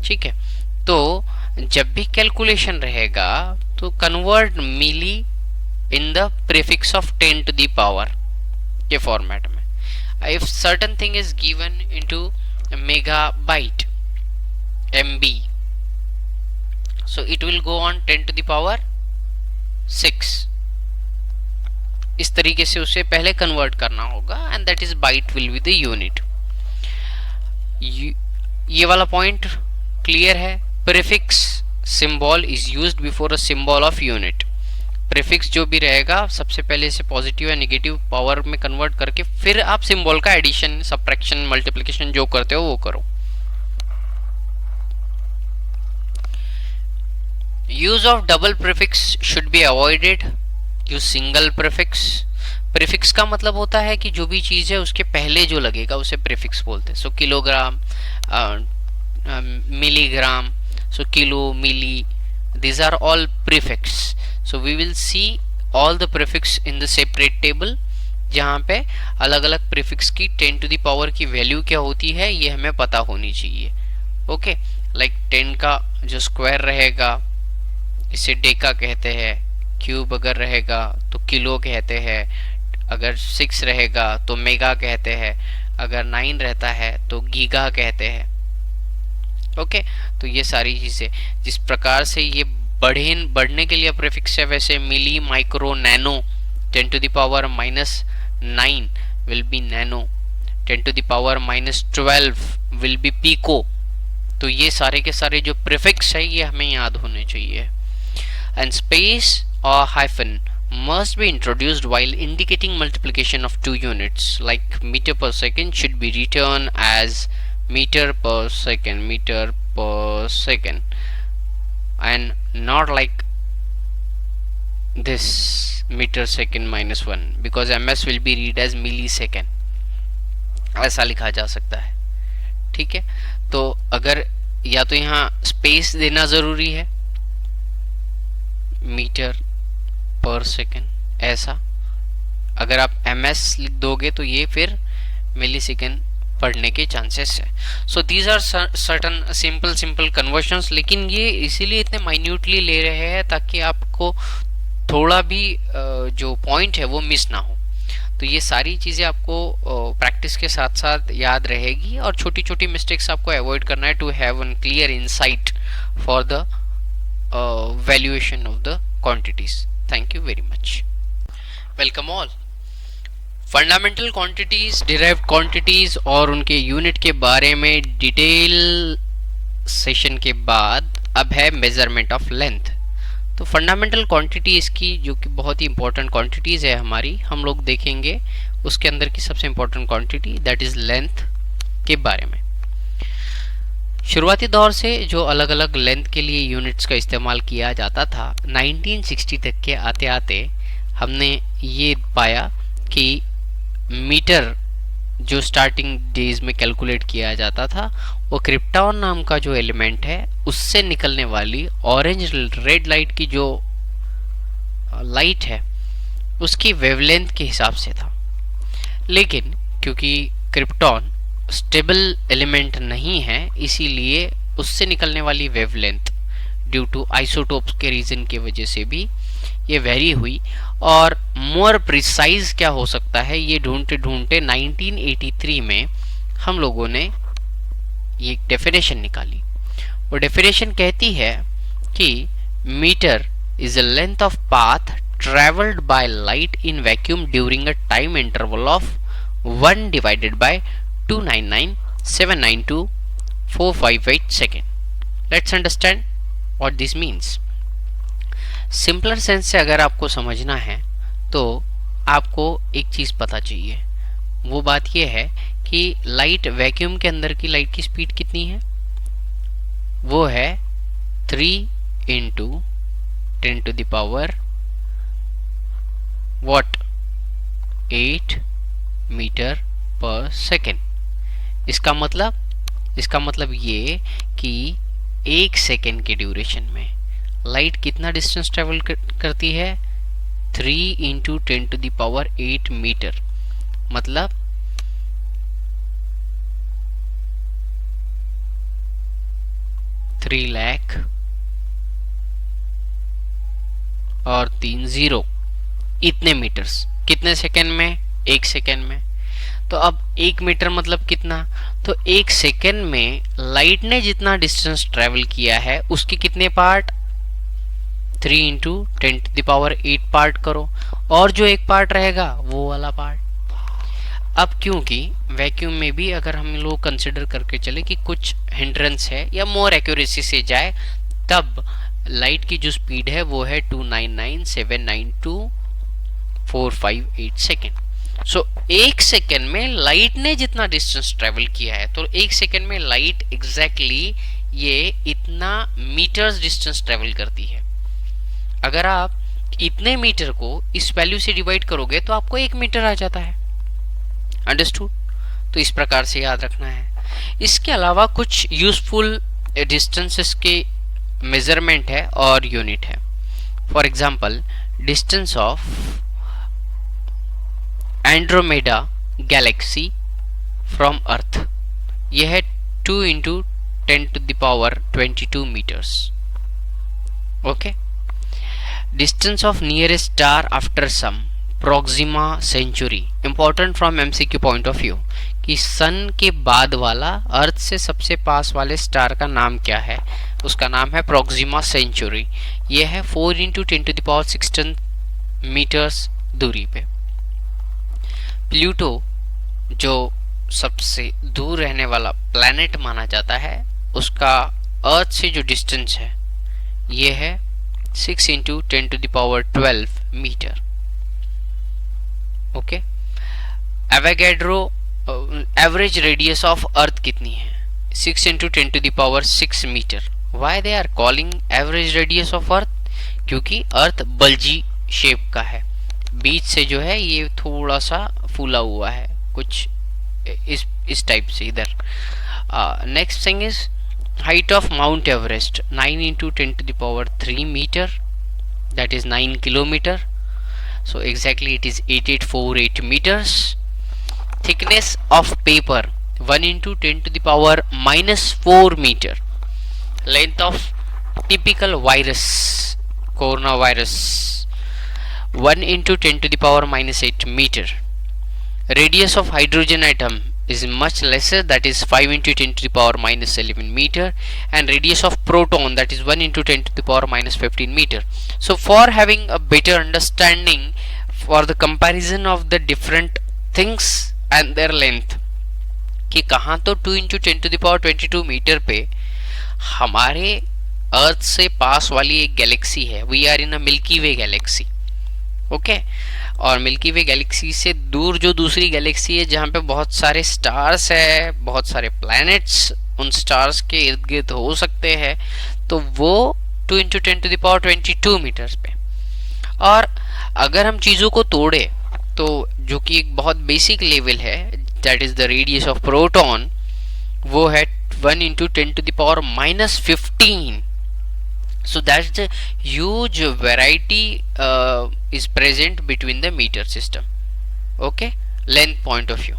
ठीक है, तो जब भी कैलकुलेशन रहेगा तो convert milli in the prefix of 10 to the power के फॉर्मेट में. If certain thing is given into megabyte MB. So it will go on 10 to the power 6. इस तरीके से उसे पहले कन्वर्ट करना होगा and that is byte will be the unit. ये वाला पॉइंट क्लियर है. Prefix symbol is used before a symbol of unit. Prefix जो भी रहेगा सबसे पहले से पॉजिटिव या नेगेटिव पावर में कन्वर्ट करके फिर आप सिंबल का एडिशन, सब्ट्रैक्शन, मल्टीप्लिकेशन जो करते हो वो करो. Use of double prefix should be avoided. Use single prefix. Prefix का मतलब होता है कि जो भी चीज है उसके पहले जो लगेगा उसे प्रीफिक्स बोलते हैं. So kilogram, milligram, so kilo, milli, these are all prefix. So we will see all the prefix in the separate table, जहाँ पे अलग अलग प्रीफिक्स की 10 to the power की वैल्यू क्या होती है ये हमें पता होनी चाहिए. ओके, लाइक 10 का जो स्क्वायर रहेगा इसे डेका कहते हैं. क्यूब अगर रहेगा तो किलो कहते हैं. अगर 6 रहेगा तो मेगा कहते हैं. अगर 9 रहता है तो गीगा कहते हैं. ओके, तो ये सारी चीजें जिस प्रकार से ये बढ़ने के लिए प्रीफिक्स है वैसे मिली, micro, nano. 10 to the power -9 will be nano. 10 to the power -12 will be pico. तो ये सारे के सारे जो प्रीफिक्स है ये हमें याद होने चाहिए. And space or hyphen must be introduced while indicating multiplication of two units, like meter per second should be written as meter per second, and not like this meter second -1, because ms will be read as millisecond. ऐसा लिखा जा सकता है. ठीक है, तो अगर या तो यहाँ स्पेस देना जरूरी है, मीटर पर सेकेंड, ऐसा. अगर आप ms लिख दोगे तो ये फिर मिली सेकेंड पढ़ने के चांसेस है. So these are certain simple conversions. लेकिन ये इसीलिए इतने माइन्यूटली ले रहे हैं ताकि आपको थोड़ा भी जो पॉइंट है वो मिस ना हो. तो ये सारी चीज़ें आपको प्रैक्टिस के साथ साथ याद रहेगी और छोटी छोटी मिस्टेक्स आपको अवॉइड करना है to have one clear insight for the valuation of the quantities. Thank you very much. Welcome all. Fundamental quantities, derived quantities और उनके यूनिट के बारे में डिटेल सेशन के बाद अब है मेजरमेंट ऑफ लेंथ. तो फंडामेंटल क्वांटिटीज की जो कि बहुत ही इंपॉर्टेंट क्वांटिटीज है हमारी, हम लोग देखेंगे उसके अंदर की सबसे important quantity that is length के बारे में. शुरुआती दौर से जो अलग अलग लेंथ के लिए यूनिट्स का इस्तेमाल किया जाता था, 1960 तक के आते आते हमने ये पाया कि मीटर जो स्टार्टिंग डेज में कैलकुलेट किया जाता था वो क्रिप्टॉन नाम का जो एलिमेंट है उससे निकलने वाली ऑरेंज रेड लाइट की जो लाइट है उसकी वेवलेंथ के हिसाब से था. लेकिन क्योंकि क्रिप्टॉन स्टेबल एलिमेंट नहीं है इसीलिए उससे निकलने वाली वेवलेंथ ड्यू टू आइसोटोप्स के रीजन की वजह से भी ये वेरी हुई. और मोर प्रिसाइज क्या हो सकता है ये ढूंढते ढूंढते 1983 में हम लोगों ने ये डेफिनेशन निकाली. वो डेफिनेशन कहती है कि metre is a length of path travelled by light in vacuum during a time interval of 1 divided by 299,792,458 second. Let's understand what this means. Simpler sense से अगर आपको समझना है तो आपको एक चीज पता चाहिए. वो बात ये है कि लाइट, वैक्यूम के अंदर की लाइट की स्पीड कितनी है? वो है 3 × 10 to the power 8 मीटर पर सेकेंड. इसका मतलब ये कि 1 सेकेंड के ड्यूरेशन में लाइट कितना डिस्टेंस ट्रेवल करती है? 3 × 10 to the power 8 मीटर. मतलब 3 लाख और 3 0 इतने मीटर्स कितने सेकेंड में? 1 सेकेंड में. तो अब 1 मीटर मतलब कितना? तो एक सेकेंड में लाइट ने जितना डिस्टेंस ट्रेवल किया है उसके कितने पार्ट, 3 इंटू 10⁸ पार्ट करो, और जो एक पार्ट रहेगा वो वाला पार्ट। अब क्योंकि वैक्यूम में भी अगर हम लोग कंसिडर करके चले कि कुछ हिंड्रेंस है या मोर एक्यूरेसी से जाए, तब लाइट की जो स्पीड है वो है 299,792,458 सेकेंड। सो एक सेकेंड में लाइट ने जितना डिस्टेंस ट्रेवल किया है, तो एक सेकेंड में लाइट एग्जैक्टली ये इतना मीटर्स डिस्टेंस ट्रेवल करती है। अगर आप इतने मीटर को इस वैल्यू से डिवाइड करोगे तो आपको 1 मीटर आ जाता है। अंडरस्टूड? तो इस प्रकार से याद रखना है। इसके अलावा कुछ यूजफुल डिस्टेंसेस के मेजरमेंट है और यूनिट है। For example, distance of Andromeda galaxy from earth, यह है 2 into 10⁻22 metres. Okay. Distance of nearest star after sun, Proxima Centauri, important from MCQ point of view, कि सन के बाद वाला अर्थ से सबसे पास वाले स्टार का नाम क्या है, उसका नाम है प्रोक्सिमा सेंचुरी। यह है 4 इंटू 10⁻16 मीटर्स दूरी पे। प्लूटो जो सबसे दूर रहने वाला प्लैनेट माना जाता है, उसका अर्थ से जो डिस्टेंस है ये है 6 into 10⁻12 metre. Okay. Avogadro average radius of earth कितनी है, 6 into 10⁻6 metre. Why they are calling average radius of earth, क्योंकि अर्थ बल्जी शेप का है, बीच से जो है ये थोड़ा सा फूला हुआ है, कुछ इस टाइप से इधर। Next thing is height of Mount Everest, 9 into 10⁻3 metre, that is 9 kilometer. So exactly it is 8848 meters. Thickness of paper, 1 into 10⁻⁻4 meter. Length of typical virus, coronavirus, 1 into 10⁻⁻8 meter. Radius of hydrogen atom is much lesser, that is 5 into 10⁻⁻11 meter, and radius of proton, that is 1 into 10⁻⁻15 meter. So for having a better understanding for the comparison of the different things and their length, कि कहाँ तो 2 into 10⁻22 metre पे हमारे अर्थ से पास वाली एक galaxy है, we are in a Milky Way galaxy. Okay. और मिल्की वे गैलेक्सी से दूर जो दूसरी गैलेक्सी है जहाँ पे बहुत सारे स्टार्स है, बहुत सारे प्लैनेट्स उन स्टार्स के इर्द गिर्द हो सकते हैं, तो वो 2 इंटू 10⁻22 मीटर्स पे। और अगर हम चीज़ों को तोड़े तो जो कि एक बहुत बेसिक लेवल है, that is the radius of proton, वो है 1 into 10⁻⁻15। So that's the huge variety is present between the meter system. Okay, length point of view.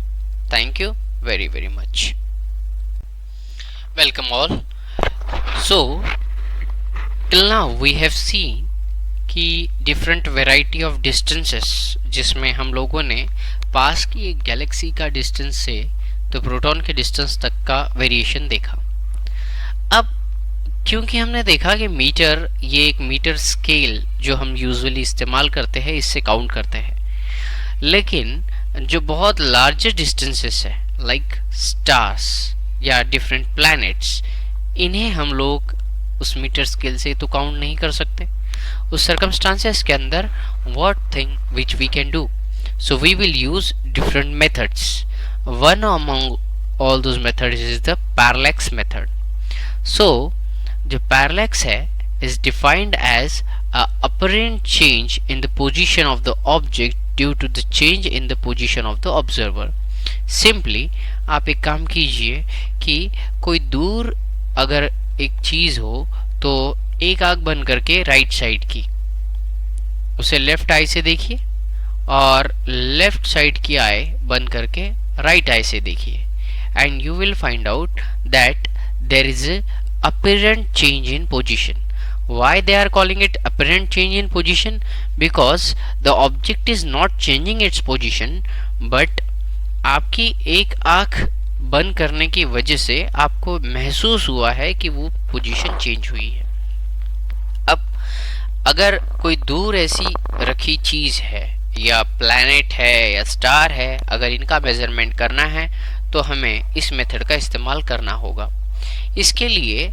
Thank you very much. Welcome all. So till now we have seen कि different variety of distances, जिसमें हम लोगों ने पास की एक Galaxy का distance से तो प्रोटॉन के डिस्टेंस तक का वेरिएशन देखा। अब क्योंकि हमने देखा कि मीटर, ये एक मीटर स्केल जो हम यूजुअली इस्तेमाल करते हैं, इससे काउंट करते हैं, लेकिन जो बहुत लार्जर डिस्टेंसेस है लाइक स्टार्स या डिफरेंट प्लैनेट्स, इन्हें हम लोग उस मीटर स्केल से तो काउंट नहीं कर सकते। उस सर्कमस्टांसेस के अंदर what thing which we can do, so we will use different methods. One among all those methods is the parallax method. So जो पैरेलैक्स है is defined as a apparent change in the position of the object due to the change in the position of the observer. Simply आप एक काम कीजिए कि कोई दूर अगर एक चीज हो तो एक आंख बंद करके राइट साइड की उसे लेफ्ट आई से देखिए, और लेफ्ट साइड की आई बंद करके राइट आई से देखिए, and you will find out that there is a apparent change in position. Why they are calling it apparent change in position? Because the object is not changing its position, but आपकी एक आंख बंद करने की वजह से आपको महसूस हुआ है कि वो पोजीशन चेंज हुई है। अब अगर कोई दूर ऐसी रखी चीज है या प्लैनेट है या स्टार है, अगर इनका मेजरमेंट करना है तो हमें इस मेथड का इस्तेमाल करना होगा। इसके लिए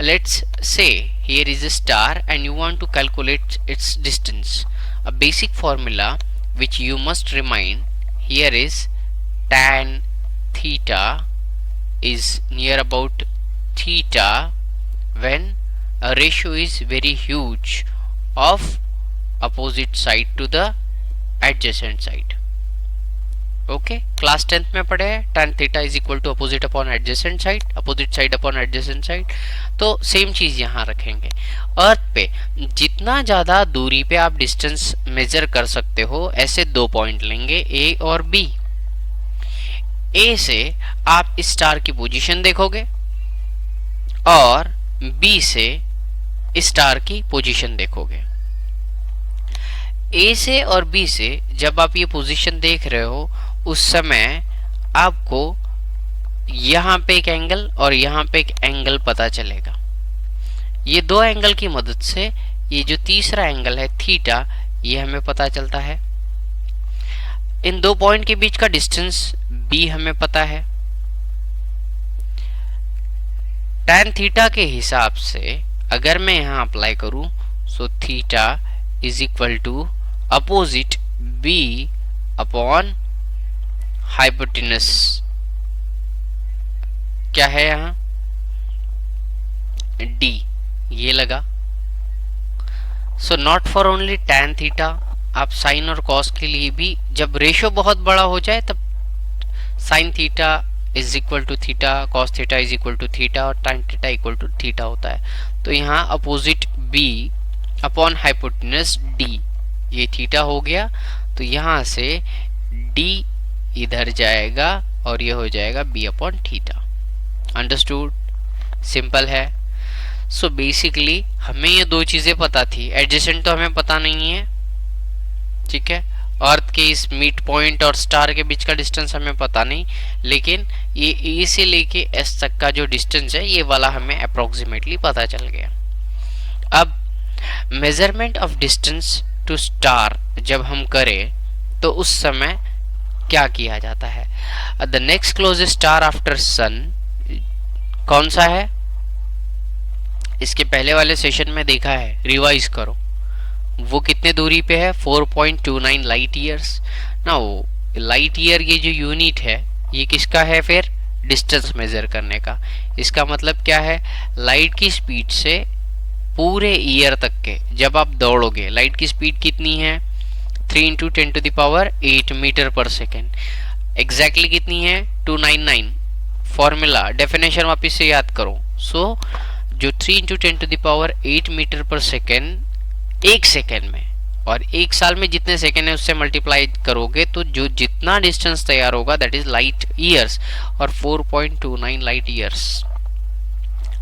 let's say here is a star and you want to calculate its distance. A basic formula which you must remind here is tan theta is near about theta when a ratio is very huge of opposite side to the adjacent side. Okay, class 10th में पढ़े हैं tan theta is equal to opposite upon adjacent side, opposite side upon adjacent side. तो same चीज यहाँ रखेंगे। अर्थ पे जितना ज्यादा दूरी पे आप डिस्टेंस मेजर कर सकते हो, ऐसे दो पॉइंट लेंगे ए और बी। ए से आप इस स्टार की पोजीशन देखोगे और बी से इस स्टार की पोजीशन देखोगे। ए से और बी से जब आप ये पोजीशन देख रहे हो उस समय आपको यहाँ पे एक एंगल और यहाँ पे एक एंगल पता चलेगा। ये दो एंगल की मदद से ये जो तीसरा एंगल है थीटा, ये हमें पता चलता है। इन दो पॉइंट के बीच का डिस्टेंस बी हमें पता है। tan थीटा के हिसाब से अगर मैं यहाँ अप्लाई करूं so theta is equal to opposite b upon hypotenuse. क्या है यहाँ डी, ये लगा। So not for only tan theta, आप साइन और कॉस के लिए भी जब रेशो बहुत बड़ा हो जाए तब sine theta is equal to theta, cos theta is equal to theta और tan theta equal to theta होता है। तो यहाँ opposite b upon hypotenuse D, ये थीटा हो गया। तो यहाँ से डी इधर जाएगा और ये हो जाएगा b upon theta. Understood? Simple है। सो बेसिकली हमें ये दो चीजें पता थी, एडजेसेंट तो हमें पता नहीं है, ठीक है। अर्थ के इस मिड पॉइंट और स्टार के बीच का डिस्टेंस हमें पता नहीं, लेकिन ये ए से लेके एस तक का जो डिस्टेंस है ये वाला हमें अप्रोक्सीमेटली पता चल गया। अब measurement of distance to star जब हम करें तो उस समय क्या किया जाता है? The next closest star after sun कौन सा है? इसके पहले वाले सेशन में देखा है, रिवाइज करो। वो कितने दूरी पे है? 4.29 light years. Now light year ये जो यूनिट है ये किसका है? फिर डिस्टेंस मेजर करने का। इसका मतलब क्या है? लाइट की स्पीड से पूरे ईयर तक के जब आप दौड़ोगे, लाइट की स्पीड कितनी है? 3 × 10⁸ मीटर पर सेकेंड। एग्जैक्टली कितनी है? 299। फॉर्मूला डेफिनेशन वापस से याद करो। सो जो 3 × 10⁸ मीटर पर सेकेंड एक सेकेंड में, और एक साल में जितने सेकेंड है उससे मल्टीप्लाई करोगे तो जो जितना डिस्टेंस तैयार होगा दैट इज लाइट ईयर्स, और 4.29 लाइट ईयर्स।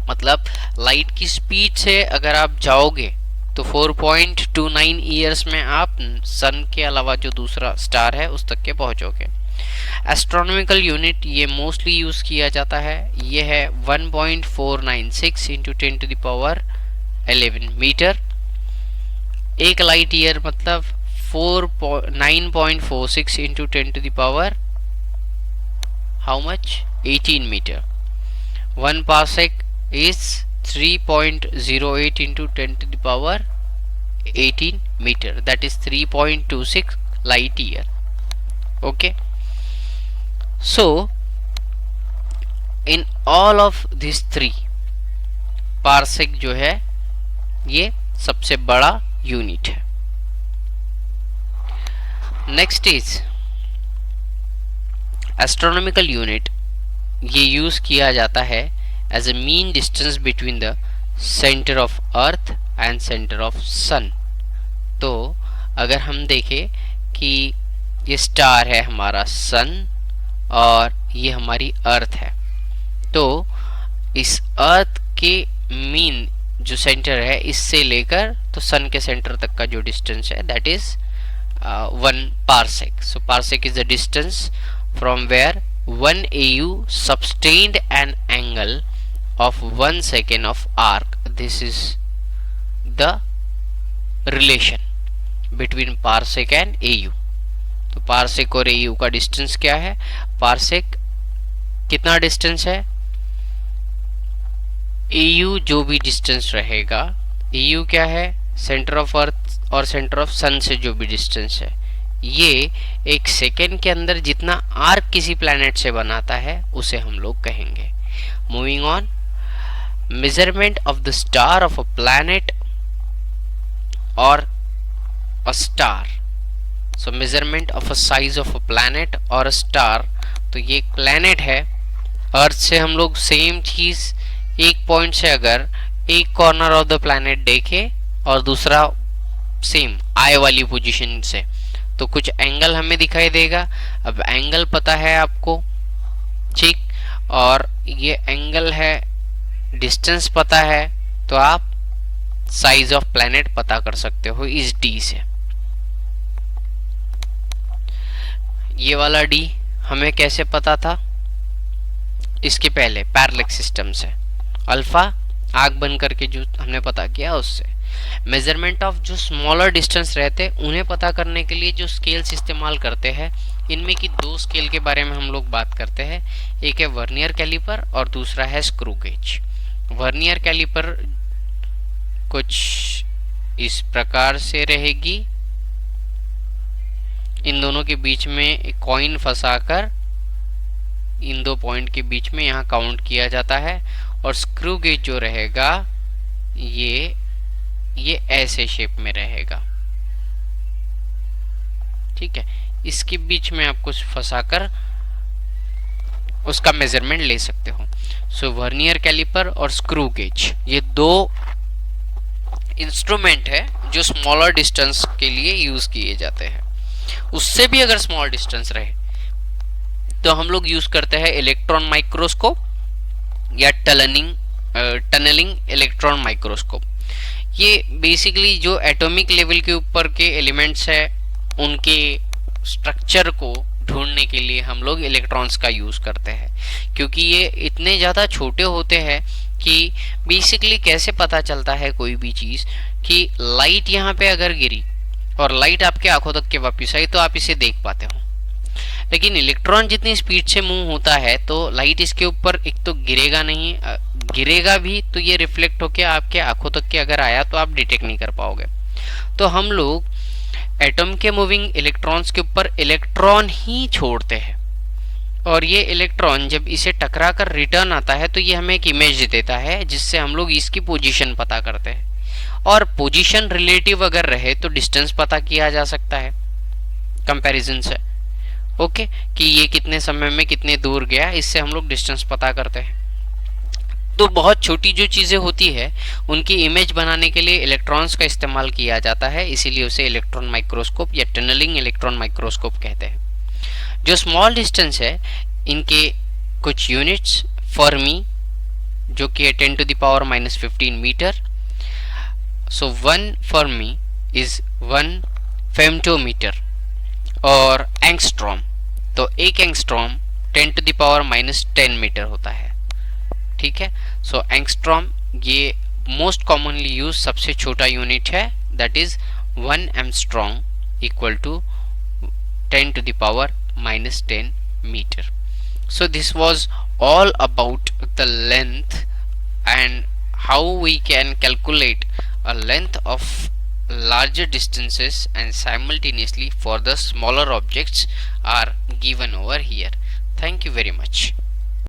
मतलब लाइट की स्पीड से अगर आप जाओगे तो 4.29 ईयर्स में आप सन के अलावा जो दूसरा स्टार है उस तक के पहुंचोगे। एस्ट्रोनॉमिकल यूनिट ये मोस्टली यूज किया जाता है, ये है 1.496 × 10⁻11 मीटर। एक लाइट ईयर मतलब 9.46 × 10⁻, how much? 18 metre. 1 parsec is 3.08 into 10⁻18 meter, that is 3.26 light year. Okay, so in all of these three, parsec जो है ये सबसे बड़ा यूनिट है। Next is astronomical unit. ये यूज किया जाता है as a mean distance between the center of earth and center of sun। तो अगर हम देखें कि ये स्टार है हमारा सन और ये हमारी अर्थ है, तो इस अर्थ के मीन जो सेंटर है इससे लेकर तो सन के सेंटर तक का जो डिस्टेंस है that is 1 parsec. So parsec is the distance from where 1 AU sustained an angle of 1 second of arc. This is the relation between parsec and AU. तो पारसेक और AU का डिस्टेंस क्या है? Parsec कितना distance है? AU जो भी distance रहेगा, AU क्या है? सेंटर ऑफ अर्थ और सेंटर ऑफ सन से जो भी डिस्टेंस है, ये एक सेकेंड के अंदर जितना आर्क किसी प्लैनेट से बनाता है उसे हम लोग कहेंगे. Moving on, measurement of the star of a planet और a star. So measurement of a size of a planet और अ स्टार. तो ये एक प्लैनेट है, अर्थ से हम लोग सेम चीज एक पॉइंट से अगर एक कॉर्नर ऑफ द प्लैनेट देखें और दूसरा सेम आई वाली पोजीशन से, तो कुछ एंगल हमें दिखाई देगा. अब एंगल पता है आपको, ठीक, और ये एंगल है, डिस्टेंस पता है, तो आप साइज ऑफ प्लैनेट पता कर सकते हो इस डी से. ये वाला डी हमें कैसे पता था? इसके पहले पैरेलक्स सिस्टम से अल्फा आग बन करके जो हमने पता किया उससे. मेजरमेंट ऑफ जो स्मॉलर डिस्टेंस रहते उन्हें पता करने के लिए जो स्केल्स इस्तेमाल करते हैं, इनमें की दो स्केल के बारे में हम लोग बात करते हैं. एक है वर्नियर कैलिपर और दूसरा है स्क्रू गेज. वर्नियर कैलिपर कुछ इस प्रकार से रहेगी, इन दोनों के बीच में एक कॉइन फंसाकर इन दो पॉइंट के बीच में यहाँ काउंट किया जाता है. और स्क्रू गेज जो रहेगा ये ऐसे शेप में रहेगा, ठीक है. इसके बीच में आप कुछ फंसाकर उसका मेजरमेंट ले सकते हो. सो वर्नियर कैलिपर और स्क्रू गेज ये दो इंस्ट्रूमेंट है जो स्मॉलर डिस्टेंस के लिए यूज किए जाते हैं. उससे भी अगर स्मॉल डिस्टेंस रहे तो हम लोग यूज करते हैं इलेक्ट्रॉन माइक्रोस्कोप या टनलिंग इलेक्ट्रॉन माइक्रोस्कोप. ये बेसिकली जो एटॉमिक लेवल के ऊपर के एलिमेंट्स है उनके स्ट्रक्चर को ढूंढने के लिए हम लोग इलेक्ट्रॉन्स का यूज करते हैं, क्योंकि ये इतने ज़्यादा छोटे होते हैं कि बेसिकली कैसे पता चलता है कोई भी चीज़ कि लाइट यहाँ पे अगर गिरी और लाइट आपके आंखों तक के वापस आई तो आप इसे देख पाते हो. लेकिन इलेक्ट्रॉन जितनी स्पीड से मूव होता है तो लाइट इसके ऊपर एक तो गिरेगा नहीं, गिरेगा भी तो ये रिफ्लेक्ट होके आपके आंखों तक के अगर आया तो आप डिटेक्ट नहीं कर पाओगे. तो हम लोग एटम के मूविंग इलेक्ट्रॉन्स के ऊपर इलेक्ट्रॉन ही छोड़ते हैं, और ये इलेक्ट्रॉन जब इसे टकरा कर रिटर्न आता है तो ये हमें एक इमेज देता है जिससे हम लोग इसकी पोजीशन पता करते हैं. और पोजीशन रिलेटिव अगर रहे तो डिस्टेंस पता किया जा सकता है कंपैरिजन से, ओके, कि ये कितने समय में कितने दूर गया, इससे हम लोग डिस्टेंस पता करते हैं. तो बहुत छोटी जो चीज़ें होती है उनकी इमेज बनाने के लिए इलेक्ट्रॉन्स का इस्तेमाल किया जाता है, इसीलिए उसे इलेक्ट्रॉन माइक्रोस्कोप या टनलिंग इलेक्ट्रॉन माइक्रोस्कोप कहते हैं. जो स्मॉल डिस्टेंस है इनके कुछ यूनिट्स, फर्मी जो कि 10⁻⁻15 मीटर. So 1 Fermi is 1 फेम्टोमीटर. और एंगस्ट्रॉम, तो एक एंगस्ट्रॉम 10⁻⁻10 मीटर होता है, ठीक है. सो एंगस्ट्रॉम ये मोस्ट कॉमनली यूज सबसे छोटा यूनिट है, that is 1 angstrom equal to 10⁻⁻10 metre. So this was all about the length and how we can calculate a length of larger distances and simultaneously for the smaller objects are given over here. Thank you very much.